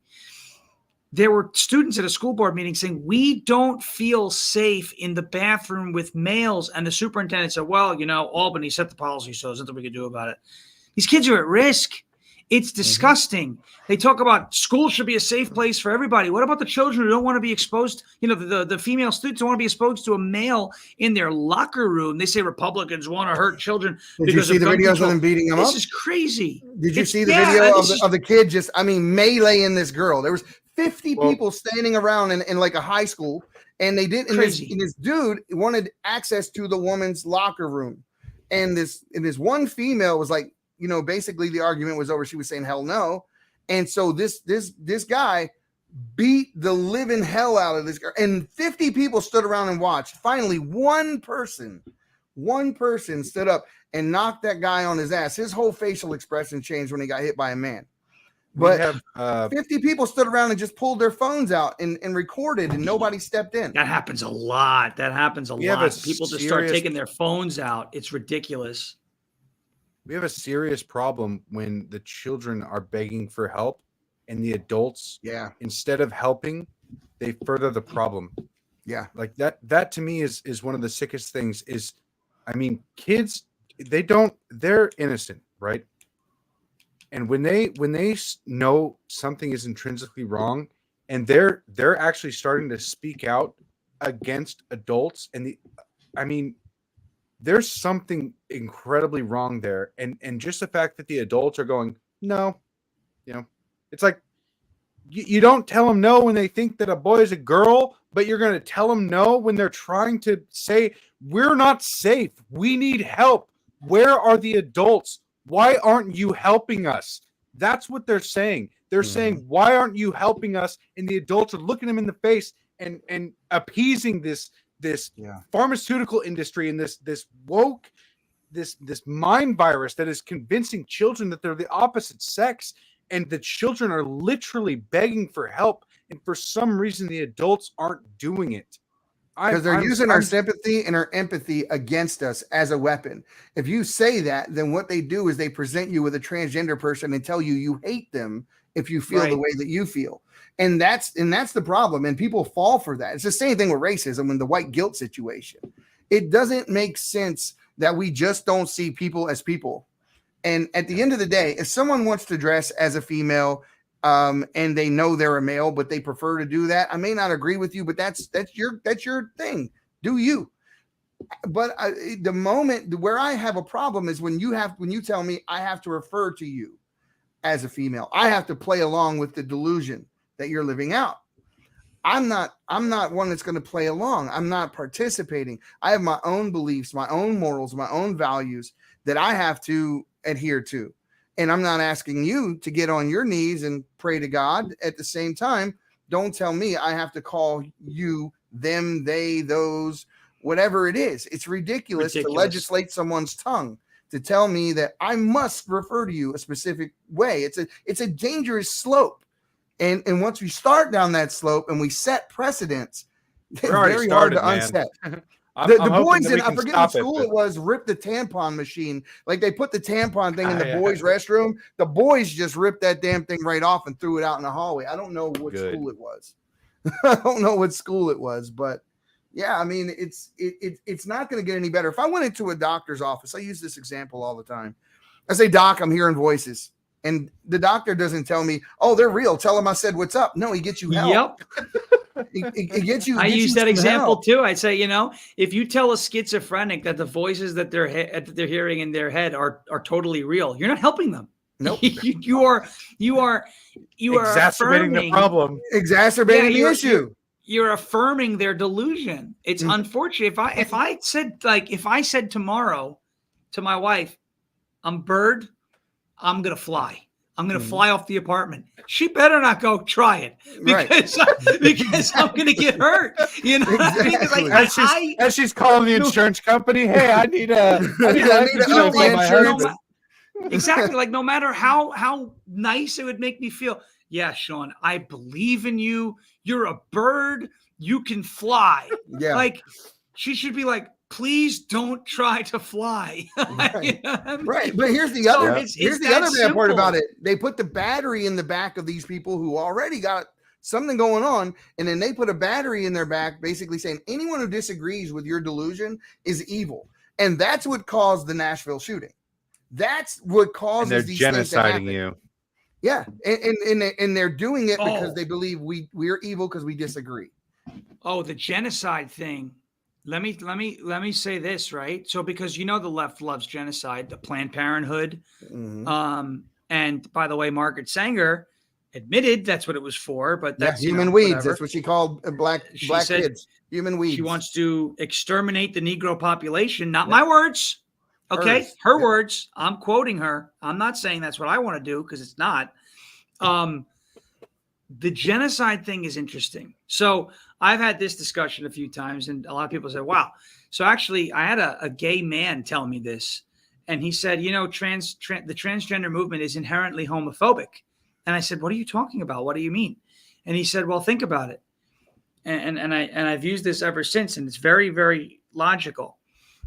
There were students at a school board meeting saying, we don't feel safe in the bathroom with males. And the superintendent said, well, Albany set the policy, so there's nothing we can do about it. These kids are at risk. It's disgusting. They talk about school should be a safe place for everybody. What about the children who don't want to be exposed? The female students don't want to be exposed to a male in their locker room. They say Republicans want to hurt children. Did you see the videos of them beating them up? This is crazy. Did you see the video of the kid just, meleeing this girl? There was 50 people standing around in like a high school, and they did. And this dude wanted access to the woman's locker room, and this one female was like, basically the argument was over. She was saying hell no, and so this guy beat the living hell out of this girl, and 50 people stood around and watched. Finally, one person stood up and knocked that guy on his ass. His whole facial expression changed when he got hit by a man. But 50 people stood around and just pulled their phones out and recorded, and nobody stepped in. That happens a lot. People just start taking their phones out. It's ridiculous. We have a serious problem when the children are begging for help and the adults, instead of helping, they further the problem. Yeah. Like that to me is one of the sickest things is, kids, they're innocent, right? And when they know something is intrinsically wrong and they're actually starting to speak out against adults, and there's something incredibly wrong there. And just the fact that the adults are going, no, it's like you don't tell them no when they think that a boy is a girl, but you're going to tell them no when they're trying to say, we're not safe. We need help. Where are the adults? Why aren't you helping us? That's what they're saying. They're saying, why aren't you helping us? And the adults are looking them in the face and appeasing this pharmaceutical industry and this woke, this mind virus that is convincing children that they're the opposite sex, and the children are literally begging for help, and for some reason the adults aren't doing it because they're using our sympathy and our empathy against us as a weapon. If you say that, then what they do is they present you with a transgender person and tell you hate them if you feel the way that you feel. And that's the problem. And people fall for that. It's the same thing with racism and the white guilt situation. It doesn't make sense that we just don't see people as people. And at the end of the day, if someone wants to dress as a female and they know they're a male, but they prefer to do that, I may not agree with you, but that's your thing. Do you? But the moment where I have a problem is when you tell me I have to refer to you as a female. I have to play along with the delusion that you're living out. I'm not one that's going to play along. I'm not participating. I have my own beliefs, my own morals, my own values that I have to adhere to. And I'm not asking you to get on your knees and pray to God. At the same time, don't tell me I have to call you them, they, those, whatever it is. It's ridiculous to legislate someone's tongue, to tell me that I must refer to you a specific way. It's a dangerous slope. And once we start down that slope and we set precedents, it's very hard to unset. The boys in, I forget what school it was, ripped the tampon machine. Like they put the tampon thing in the boys' restroom. The boys just ripped that damn thing right off and threw it out in the hallway. I don't know what school it was. I don't know what school it was, but yeah, I mean, it's not going to get any better. If I went into a doctor's office, I use this example all the time. I say, Doc, I'm hearing voices. And the doctor doesn't tell me, oh, they're real. Tell him I said, what's up? No, he gets you help. Yep. It gets you. I use that example too. I'd say, if you tell a schizophrenic that the voices that they're hearing in their head are totally real, you're not helping them. Nope. you are exacerbating the problem. Exacerbating the issue. You're affirming their delusion. It's unfortunate. If I said tomorrow to my wife, I'm bird, I'm going to fly. I'm going to fly off the apartment. She better not go try it because I'm going to get hurt. You know, Exactly. what I mean? As she's calling the insurance company, hey, I need life insurance for my husband. Exactly. Like, no matter how nice it would make me feel. Yeah, Shawn, I believe in you. You're a bird. You can fly. Yeah. Like, she should be like, please don't try to fly. Right. You know what I mean? Right. But here's the other bad simple. part about it. They put the battery in the back of these people who already got something going on, and then they put a battery in their back, basically saying anyone who disagrees with your delusion is evil. And that's what caused the Nashville shooting. That's what causes these things to happen. Genociding you. Yeah. And they're doing it because they believe we're evil because we disagree. Oh, the genocide thing. Let me say this, right? So, because the left loves genocide, the Planned Parenthood, and by the way, Margaret Sanger admitted that's what it was for, but that's human weeds. Whatever. That's what she called black kids. Human weeds. She wants to exterminate the Negro population. Not my words. Okay, her words. I'm quoting her. I'm not saying that's what I want to do because it's not. The genocide thing is interesting. So I've had this discussion a few times, and a lot of people say, wow. So actually, I had a gay man tell me this, and he said, the transgender movement is inherently homophobic. And I said, what are you talking about? What do you mean? And he said, well, think about it. And I've used this ever since, and it's very, very logical.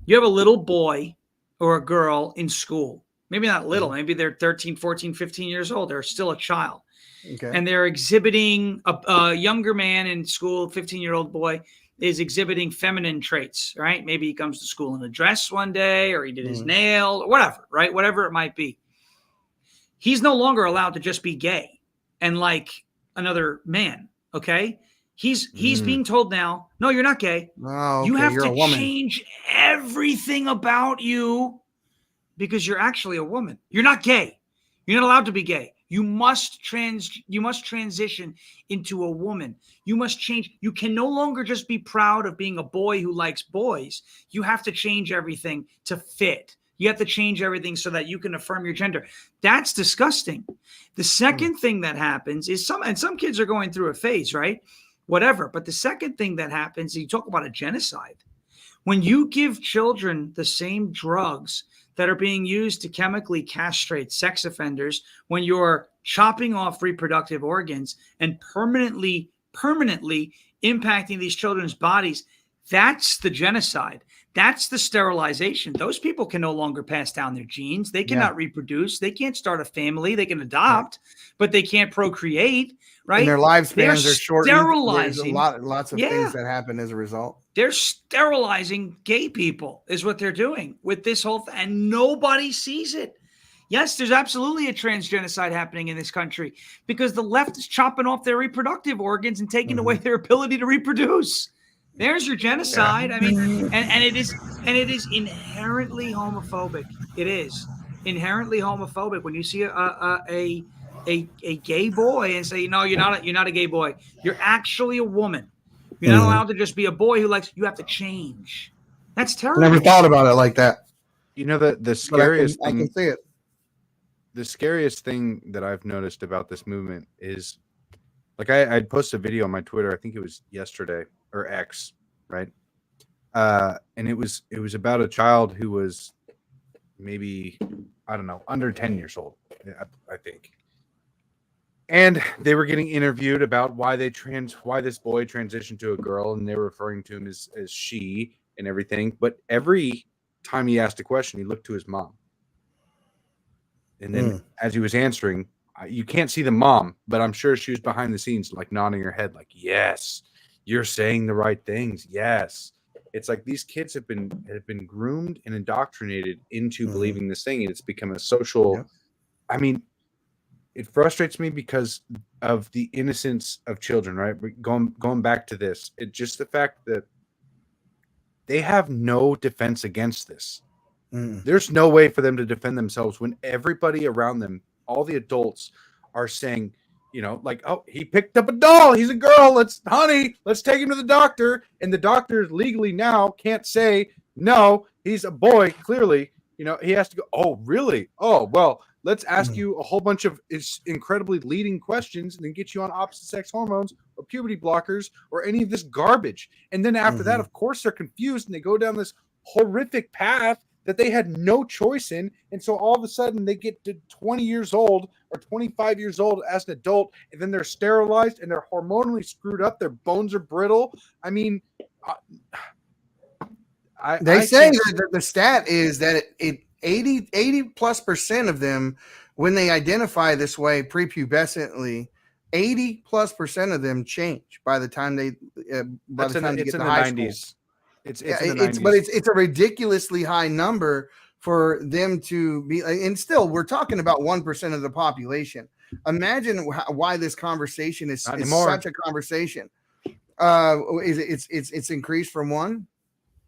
You have a little boy or a girl in school, maybe not little, maybe they're 13, 14, 15 years old. They're still a child. Okay. And they're exhibiting a younger man in school, 15-year-old boy is exhibiting feminine traits, right? Maybe he comes to school in a dress one day, or he did his nail, or whatever, right? Whatever it might be. He's no longer allowed to just be gay and like another man, okay? He's being told now, no, you're not gay. Oh, okay. You have You're to a woman. change everything about you because you're actually a woman. You're not gay. You're not allowed to be gay. You must transition into a woman. You must change. You can no longer just be proud of being a boy who likes boys. You have to change everything to fit. You have to change everything so that you can affirm your gender. That's disgusting. The second thing that happens is some kids are going through a phase, right? Whatever. But the second thing that happens, you talk about a genocide. When you give children the same drugs that are being used to chemically castrate sex offenders, when you're chopping off reproductive organs and permanently impacting these children's bodies, that's the genocide. That's the sterilization. Those people can no longer pass down their genes. They cannot reproduce. They can't start a family. They can adopt, but they can't procreate, right? And their lifespans are shortened. Sterilizing. There's lots of things that happen as a result. They're sterilizing gay people is what they're doing with this whole thing, and nobody sees it. Yes, there's absolutely a transgenocide happening in this country because the left is chopping off their reproductive organs and taking away their ability to reproduce. There's your genocide. I mean, and it is inherently homophobic. It is inherently homophobic when you see a gay boy and say, no, you're not a gay boy. You're actually a woman. You're not allowed to just be a boy who likes. You have to change. That's terrible. I never thought about it like that. You know, the scariest I can see it. The scariest thing that I've noticed about this movement is, like, I posted a video on my Twitter. I think it was yesterday or X, right? And it was about a child who was maybe, I don't know, under 10 years old, I think. And they were getting interviewed about why this boy transitioned to a girl, and they were referring to him as she and everything. But every time he asked a question, he looked to his mom. And then as he was answering, you can't see the mom, but I'm sure she was behind the scenes, like nodding her head, like, yes, you're saying the right things. Yes. It's like these kids have been groomed and indoctrinated into believing this thing. And it's become a social, I mean, it frustrates me because of the innocence of children, right? Going back to this, it's just the fact that they have no defense against this. There's no way for them to defend themselves when everybody around them, all the adults, are saying, you know, like, oh, he picked up a doll. He's a girl. Let's take him to the doctor. And the doctor legally now can't say, no, he's a boy. Clearly, you know, he has to go, oh, really? Oh, well, Let's ask you a whole bunch of incredibly leading questions and then get you on opposite sex hormones or puberty blockers or any of this garbage. And then after that, of course, they're confused and they go down this horrific path that they had no choice in. And so all of a sudden they get to 20 years old or 25 years old as an adult, and then they're sterilized and they're hormonally screwed up. Their bones are brittle. I mean, they say that the stat is that 80+% of them, when they identify this way prepubescently, 80+% of them change by the time they get to high school. It's in the 90s. It's a ridiculously high number for them to be, and still we're talking about 1% of the population. Imagine why this conversation is such a conversation. It's increased from 1.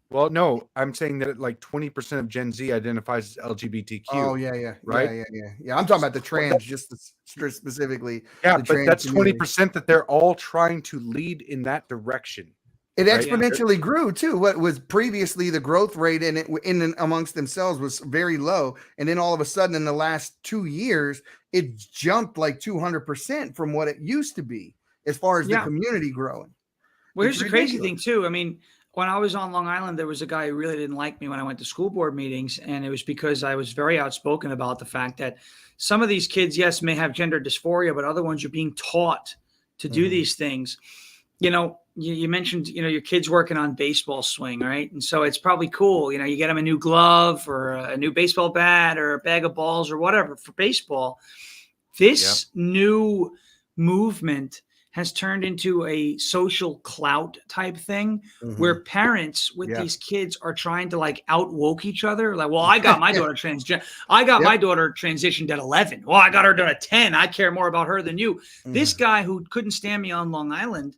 Well, no, I'm saying that like 20% of Gen Z identifies as LGBTQ. Oh, yeah. Right? Yeah. I'm talking about the trans, just specifically. Yeah, but that's 20% that they're all trying to lead in that direction. It exponentially grew too. What was previously the growth rate in amongst themselves was very low. And then all of a sudden in the last 2 years, it jumped like 200% from what it used to be as far as the community growing. Well, here's the crazy thing too. I mean, when I was on Long Island, there was a guy who really didn't like me when I went to school board meetings. And it was because I was very outspoken about the fact that some of these kids, yes, may have gender dysphoria, but other ones are being taught to do these things. You know, you mentioned, your kid's working on baseball swing, right? And so it's probably cool. You get them a new glove or a new baseball bat or a bag of balls or whatever for baseball. This new movement has turned into a social clout type thing where parents with these kids are trying to like out woke each other. Like, well, I got my daughter my daughter transitioned at 11. Well, I got her done at 10. I care more about her than you. This guy who couldn't stand me on Long Island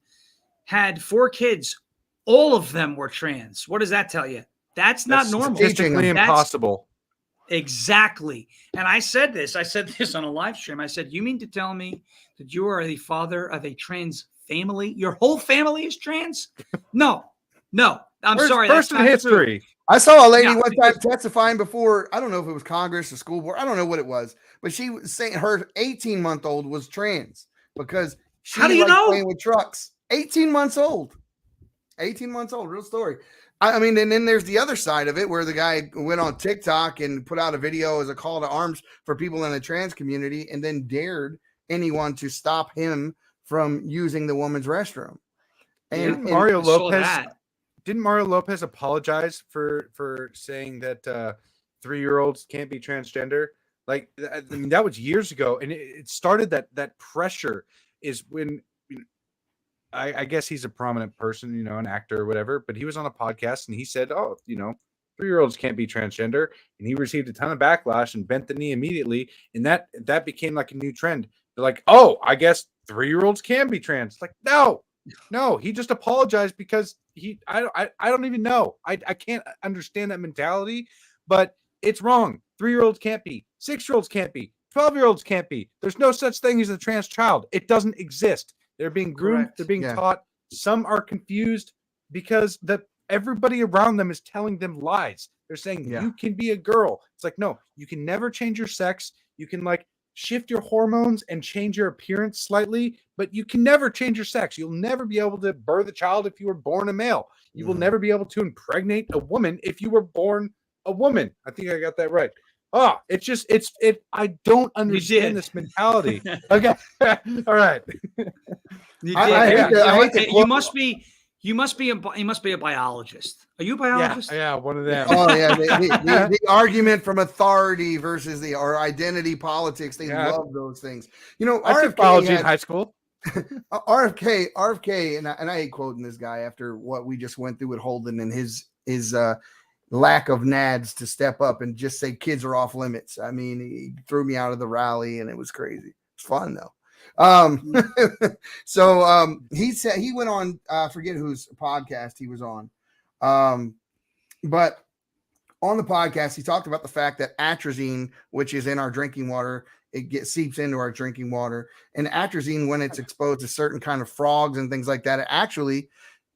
had 4 kids. All of them were trans. What does that tell you? That's not normal. Statistically impossible. Exactly. And I said this on a live stream. I said, you mean to tell me that you are the father of a trans family? Your whole family is trans? No. I'm sorry. First in history. I saw a lady one time testifying before, I don't know if it was Congress or school board. I don't know what it was, but she was saying her 18-month-old was trans because she liked playing with trucks. 18 months old, real story. I mean, and then there's the other side of it where the guy went on TikTok and put out a video as a call to arms for people in the trans community and then dared anyone to stop him from using the woman's restroom. And Mario Lopez apologize for saying that 3-year-olds can't be transgender? Like, I mean, that was years ago. And it started that pressure is when, I guess he's a prominent person, an actor or whatever, but he was on a podcast and he said, 3-year-olds can't be transgender. And he received a ton of backlash and bent the knee immediately. And that became like a new trend. They're like, oh, I guess 3-year-olds can be trans. Like, no, he just apologized because I don't even know. I can't understand that mentality, but it's wrong. 3-year-olds can't be, 6-year-olds can't be, 12-year-olds can't be. There's no such thing as a trans child. It doesn't exist. They're being groomed. Correct. They're being taught. Some are confused because everybody around them is telling them lies. They're saying you can be a girl. It's like, no, you can never change your sex. You can like shift your hormones and change your appearance slightly, but you can never change your sex. You'll never be able to birth a child if you were born a male. You will never be able to impregnate a woman if you were born a woman. I think I got that right. Oh, I don't understand this mentality. Okay. All right. You must be a biologist. Are you a biologist? Yeah, one of them. Oh yeah. The argument from authority versus our identity politics. They love those things. I took biology in high school. RFK, and I hate quoting this guy after what we just went through with Holden and his lack of nads to step up and just say kids are off limits. I mean, he threw me out of the rally and it was crazy. It's fun though. So he said he went on, I forget whose podcast he was on. But on the podcast, he talked about the fact that atrazine, which is in our drinking water, seeps into our drinking water. And atrazine, when it's exposed to certain kind of frogs and things like that, it actually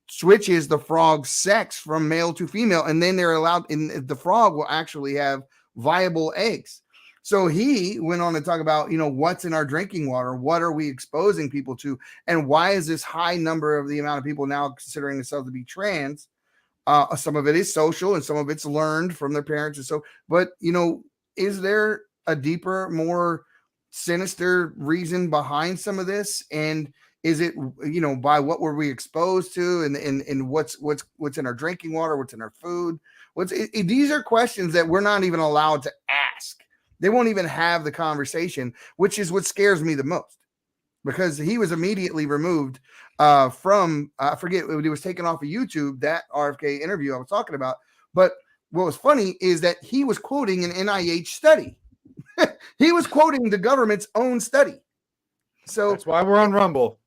switches the frog's sex from male to female, and then they're allowed in. The frog will actually have viable eggs. So he went on to talk about, what's in our drinking water, what are we exposing people to, and why is this high number of the amount of people now considering themselves to be trans? Some of it is social and some of it's learned from their parents. And so, but, is there a deeper, more sinister reason behind some of this? And is it, by what were we exposed to, and what's in our drinking water, what's in our food? These are questions that we're not even allowed to ask. They won't even have the conversation, which is what scares me the most, because he was immediately removed from, I forget, it was taken off of YouTube, that RFK interview I was talking about. But what was funny is that he was quoting an NIH study. He was quoting the government's own study. So that's why we're on Rumble.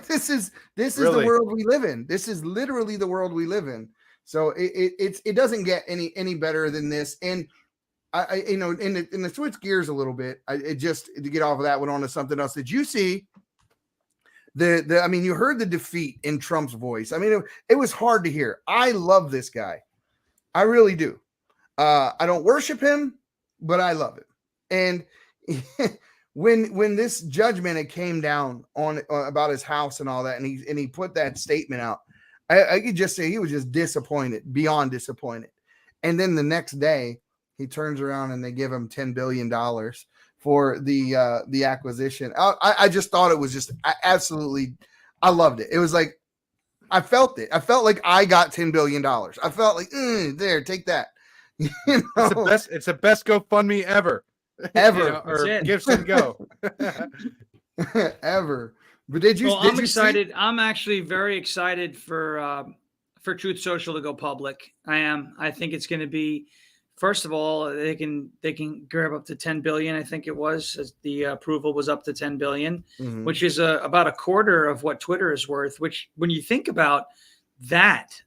This is the world we live in. This is literally the world we live in. So it doesn't get any better than this. And I in the switch gears a little bit, just to get off of that, went on to something else. Did you see you heard the defeat in Trump's voice? I mean, it was hard to hear. I love this guy. I really do. I don't worship him, but I love him. And when this judgment it came down on about his house and all that, and he put that statement out, I could just say he was just disappointed, beyond disappointed. And then the next day, he turns around and they give him $10 billion for the acquisition. I just thought it was just absolutely, I loved it. It was like, I felt it. I felt like I got $10 billion. I felt like, there, take that. It's the best GoFundMe ever. Ever. Or Give Some Go. Ever. But I'm excited. I'm actually very excited for Truth Social to go public. I am. I think it's going to be, first of all, they can grab up to 10 billion. I think it was, as the approval was up to 10 billion, which is about a quarter of what Twitter is worth. Which, when you think about that,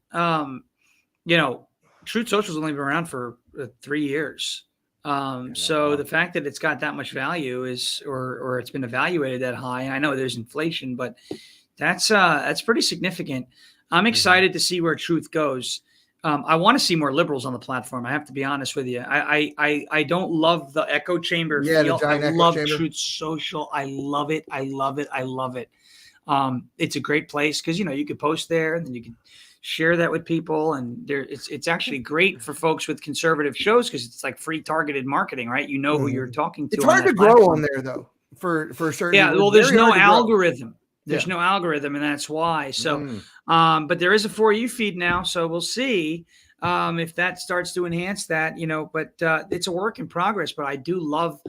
Truth Social has only been around for 3 years. So the fact that it's got that much value is, or it's been evaluated that high. I know there's inflation, but that's pretty significant. I'm excited to see where Truth goes. I want to see more liberals on the platform. I have to be honest with you. I don't love the echo chamber feel. I love Truth Social. I love it. I love it. I love it. It's a great place because you could post there and then you can share that with people, and it's actually great for folks with conservative shows because it's like free targeted marketing, right? You know who you're talking to. It's hard to grow on there though, for certain. Yeah, well, there's no algorithm. There's no algorithm, and that's why. So, but there is a For You feed now, so we'll see if that starts to enhance that. But it's a work in progress. But I do love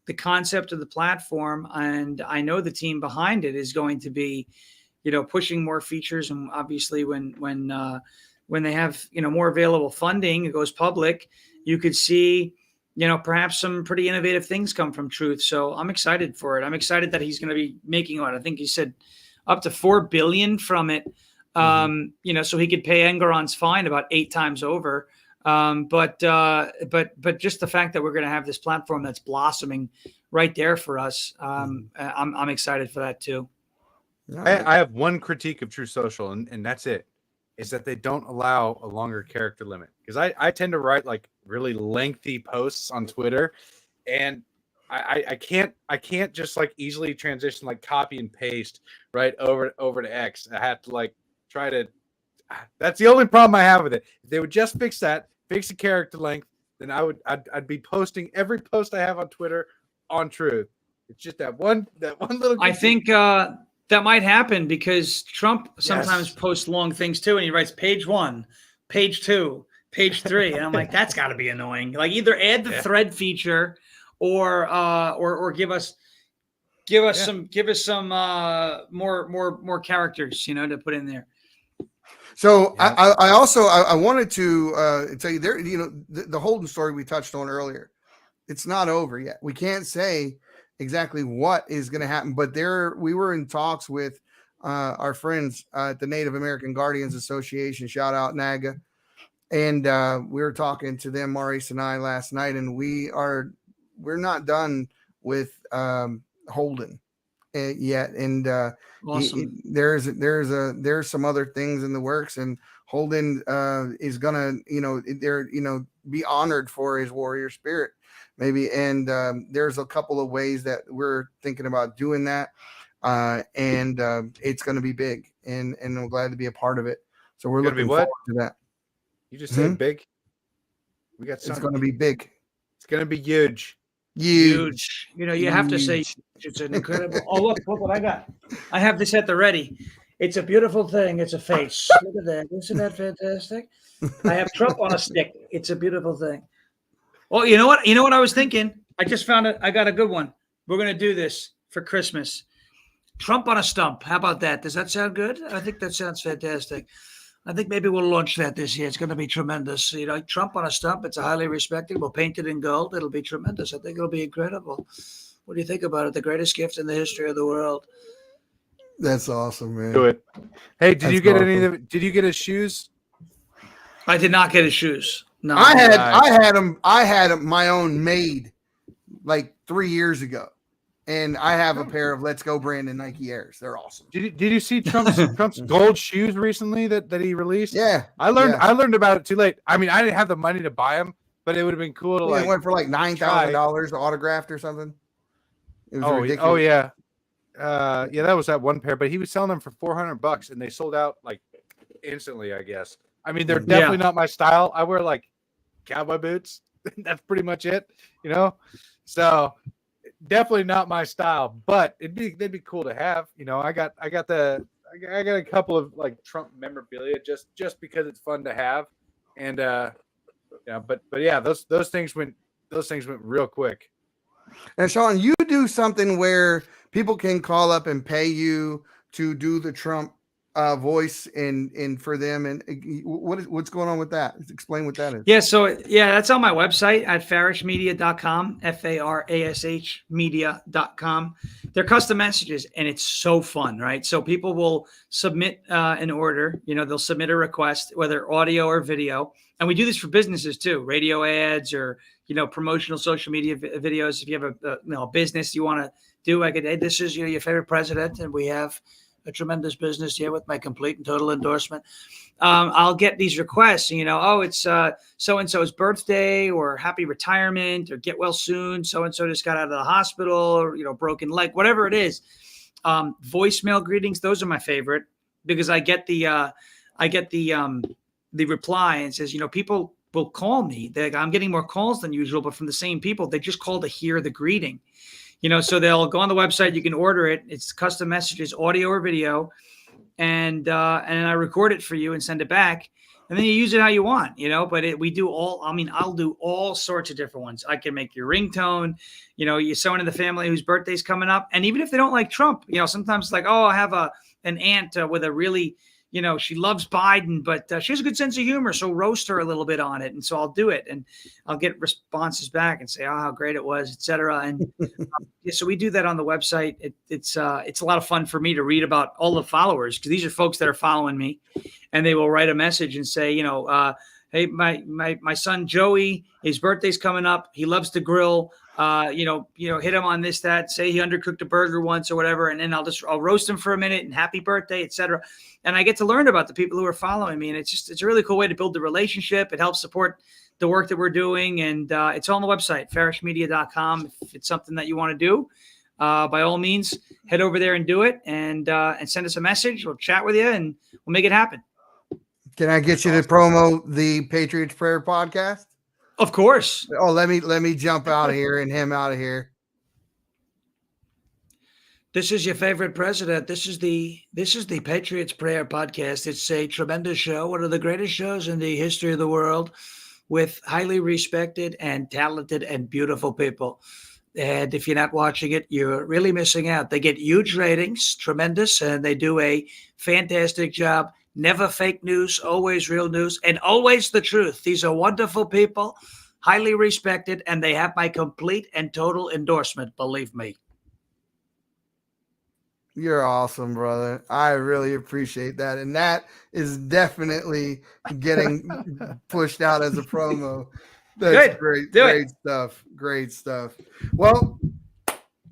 the concept of the platform, and I know the team behind it is going to be, pushing more features. And obviously, when they have more available funding, it goes public, you could see perhaps some pretty innovative things come from Truth. So I'm excited for it. I'm excited that he's going to be making I think he said up to $4 billion from it. So he could pay Engoron's fine about 8 times over. But just the fact that we're going to have this platform that's blossoming right there for us, I'm excited for that too. I have one critique of Truth Social, and that's it, is that they don't allow a longer character limit. Because I tend to write like really lengthy posts on Twitter, and I can't just like easily transition, like copy and paste right over to X. I have to like try to. That's the only problem I have with it. If they would just fix that, fix the character length, then I'd be posting every post I have on Twitter on Truth. It's just that one little. I think that might happen because Trump sometimes posts long things too, and he writes page 1, page 2, page 3, and I'm like, that's got to be annoying. Like, either add the thread feature, or give us some more characters, to put in there. So I also wanted to tell you there, the Holden story we touched on earlier, it's not over yet. We can't say exactly what is going to happen, but we were in talks with our friends at the Native American Guardians Association, shout out NAGA. And we were talking to them, Maurice and I, last night, and we're not done with Holden yet. And awesome. there's some other things in the works, and Holden is gonna, be honored for his warrior spirit. maybe. And there's a couple of ways that we're thinking about doing that. And it's going to be big, and I'm glad to be a part of it. So we're looking forward to that. You just said big. We got It's something. going to be big. It's going to be huge. Huge. You know, you have to say it's an incredible. Oh, look what I got. I have this at the ready. It's a beautiful thing. It's a face. Look at that. Isn't that fantastic? I have Trump on a stick. It's a beautiful thing. Oh, you know what? You know what I was thinking? I just found it. I got a good one. We're going to do this for Christmas. Trump on a stump. How about that? Does that sound good? I think that sounds fantastic. I think maybe we'll launch that this year. It's going to be tremendous. You know, Trump on a stump. It's a highly respected. We'll paint it in gold. It'll be tremendous. I think it'll be incredible. What do you think about it? The greatest gift in the history of the world. That's awesome, man. Do it. Hey, did you get any of the, did you get his shoes? I did not get his shoes. No. I had him my own made like 3 years ago. And I have a pair of Let's Go Brandon Nike Airs. They're awesome. Did you see Trump's gold shoes recently that he released? Yeah. I learned about it too late. I mean, I didn't have the money to buy them, but it would have been cool to it went for like $9,000 autographed or something. It was ridiculous. Oh yeah. That was that one pair, but he was selling them for $400 and they sold out like instantly, I guess. I mean, they're definitely not my style. I wear like cowboy boots. That's pretty much it, you know? So definitely not my style, but they'd be cool to have. You know, I got a couple of like Trump memorabilia just because it's fun to have. And but yeah, those things went real quick. And Shawn, you do something where people can call up and pay you to do the Trump voice in for them. And what's going on with that? Explain what that is. Yeah. So that's on my website at farashmedia.com, FARASH media.com. They're custom messages and it's so fun, right? So people will submit an order, you know, they'll submit a request, whether audio or video. And we do this for businesses too, radio ads or, you know, promotional social media videos. If you have a business you want to do, I could, hey, this is your favorite president, and we have a tremendous business here with my complete and total endorsement. I'll get these requests, you know, oh, it's so-and-so's birthday or happy retirement or get well soon. So-and-so just got out of the hospital or, you know, broken leg, whatever it is. Voicemail greetings. Those are my favorite because I get the reply and says, you know, people will call me. I'm getting more calls than usual, but from the same people. They just call to hear the greeting. You know, so they'll go on the website. You can order it. It's custom messages, audio or video, and I record it for you and send it back, and then you use it how you want. You know, but I'll do all sorts of different ones. I can make your ringtone. You know, you're someone in the family whose birthday's coming up, and even if they don't like Trump, you know, sometimes it's like, oh, I have an aunt with a really, you know, she loves Biden, but she has a good sense of humor. So roast her a little bit on it. And so I'll do it and I'll get responses back and say, oh, how great it was, et cetera. And so we do that on the website. It's a lot of fun for me to read about all the followers, because these are folks that are following me, and they will write a message and say, you know, hey, my son, Joey, his birthday's coming up. He loves to grill. Hit him on this, that, say he undercooked a burger once or whatever. And then I'll roast him for a minute and happy birthday, et cetera. And I get to learn about the people who are following me. And it's a really cool way to build the relationship. It helps support the work that we're doing. And it's on the website, farashmedia.com. If it's something that you want to do, by all means, head over there and do it and send us a message. We'll chat with you and we'll make it happen. Can I get you to promo the Patriots Prayer Podcast? Of course. Oh, let me jump out of here and him out of here. This is your favorite president. This is the Patriots Prayer Podcast. It's a tremendous show, one of the greatest shows in the history of the world, with highly respected and talented and beautiful people. And if you're not watching it, you're really missing out. They get huge ratings, tremendous, and they do a fantastic job. Never fake news, always real news, and always the truth. These are wonderful people, highly respected, and they have my complete and total endorsement, believe me. You're awesome, brother. I really appreciate that. And that is definitely getting pushed out as a promo. That's good. Great stuff. Great stuff. Well,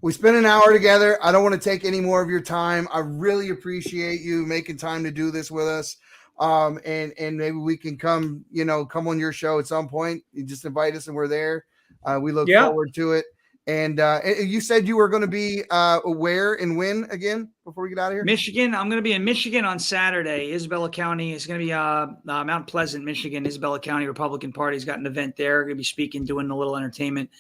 we spent an hour together. I don't want to take any more of your time. I really appreciate you making time to do this with us. And maybe we can come on your show at some point. You just invite us and we're there. We look forward to it. And you said you were going to be where and when again before we get out of here? Michigan. I'm going to be in Michigan on Saturday. Isabella County is going to be Mount Pleasant, Michigan. Isabella County Republican Party's got an event there. Going to be speaking, doing a little entertainment.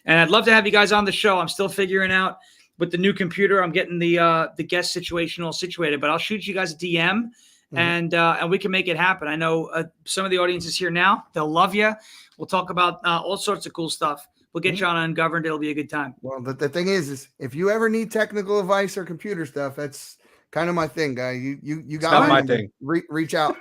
And I'd love to have you guys on the show. I'm still figuring out with the new computer. I'm getting the guest situation all situated. But I'll shoot you guys a DM, and we can make it happen. I know some of the audience is here now. They'll love you. We'll talk about all sorts of cool stuff. We'll get you on Ungoverned. It'll be a good time. Well, the thing is if you ever need technical advice or computer stuff, that's kind of my thing, guy. You got my thing. Reach out.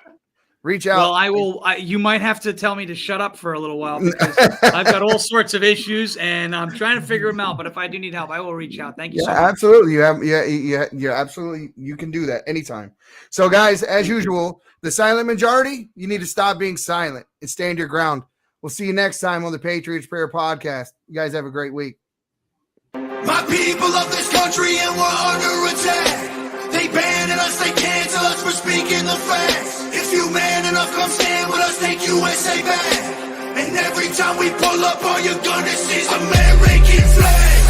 Reach out. Well, I will. You might have to tell me to shut up for a little while because I've got all sorts of issues and I'm trying to figure them out. But if I do need help, I will reach out. Thank you so much. Absolutely. You absolutely. You can do that anytime. So, guys, as usual, the silent majority, you need to stop being silent and stand your ground. We'll see you next time on the Patriots Prayer Podcast. You guys have a great week. My people of this country and we're under attack. They banning us, they cancel us for speaking the facts. If you man enough, come stand with us, take USA back. And every time we pull up, all you're gonna see is American flag.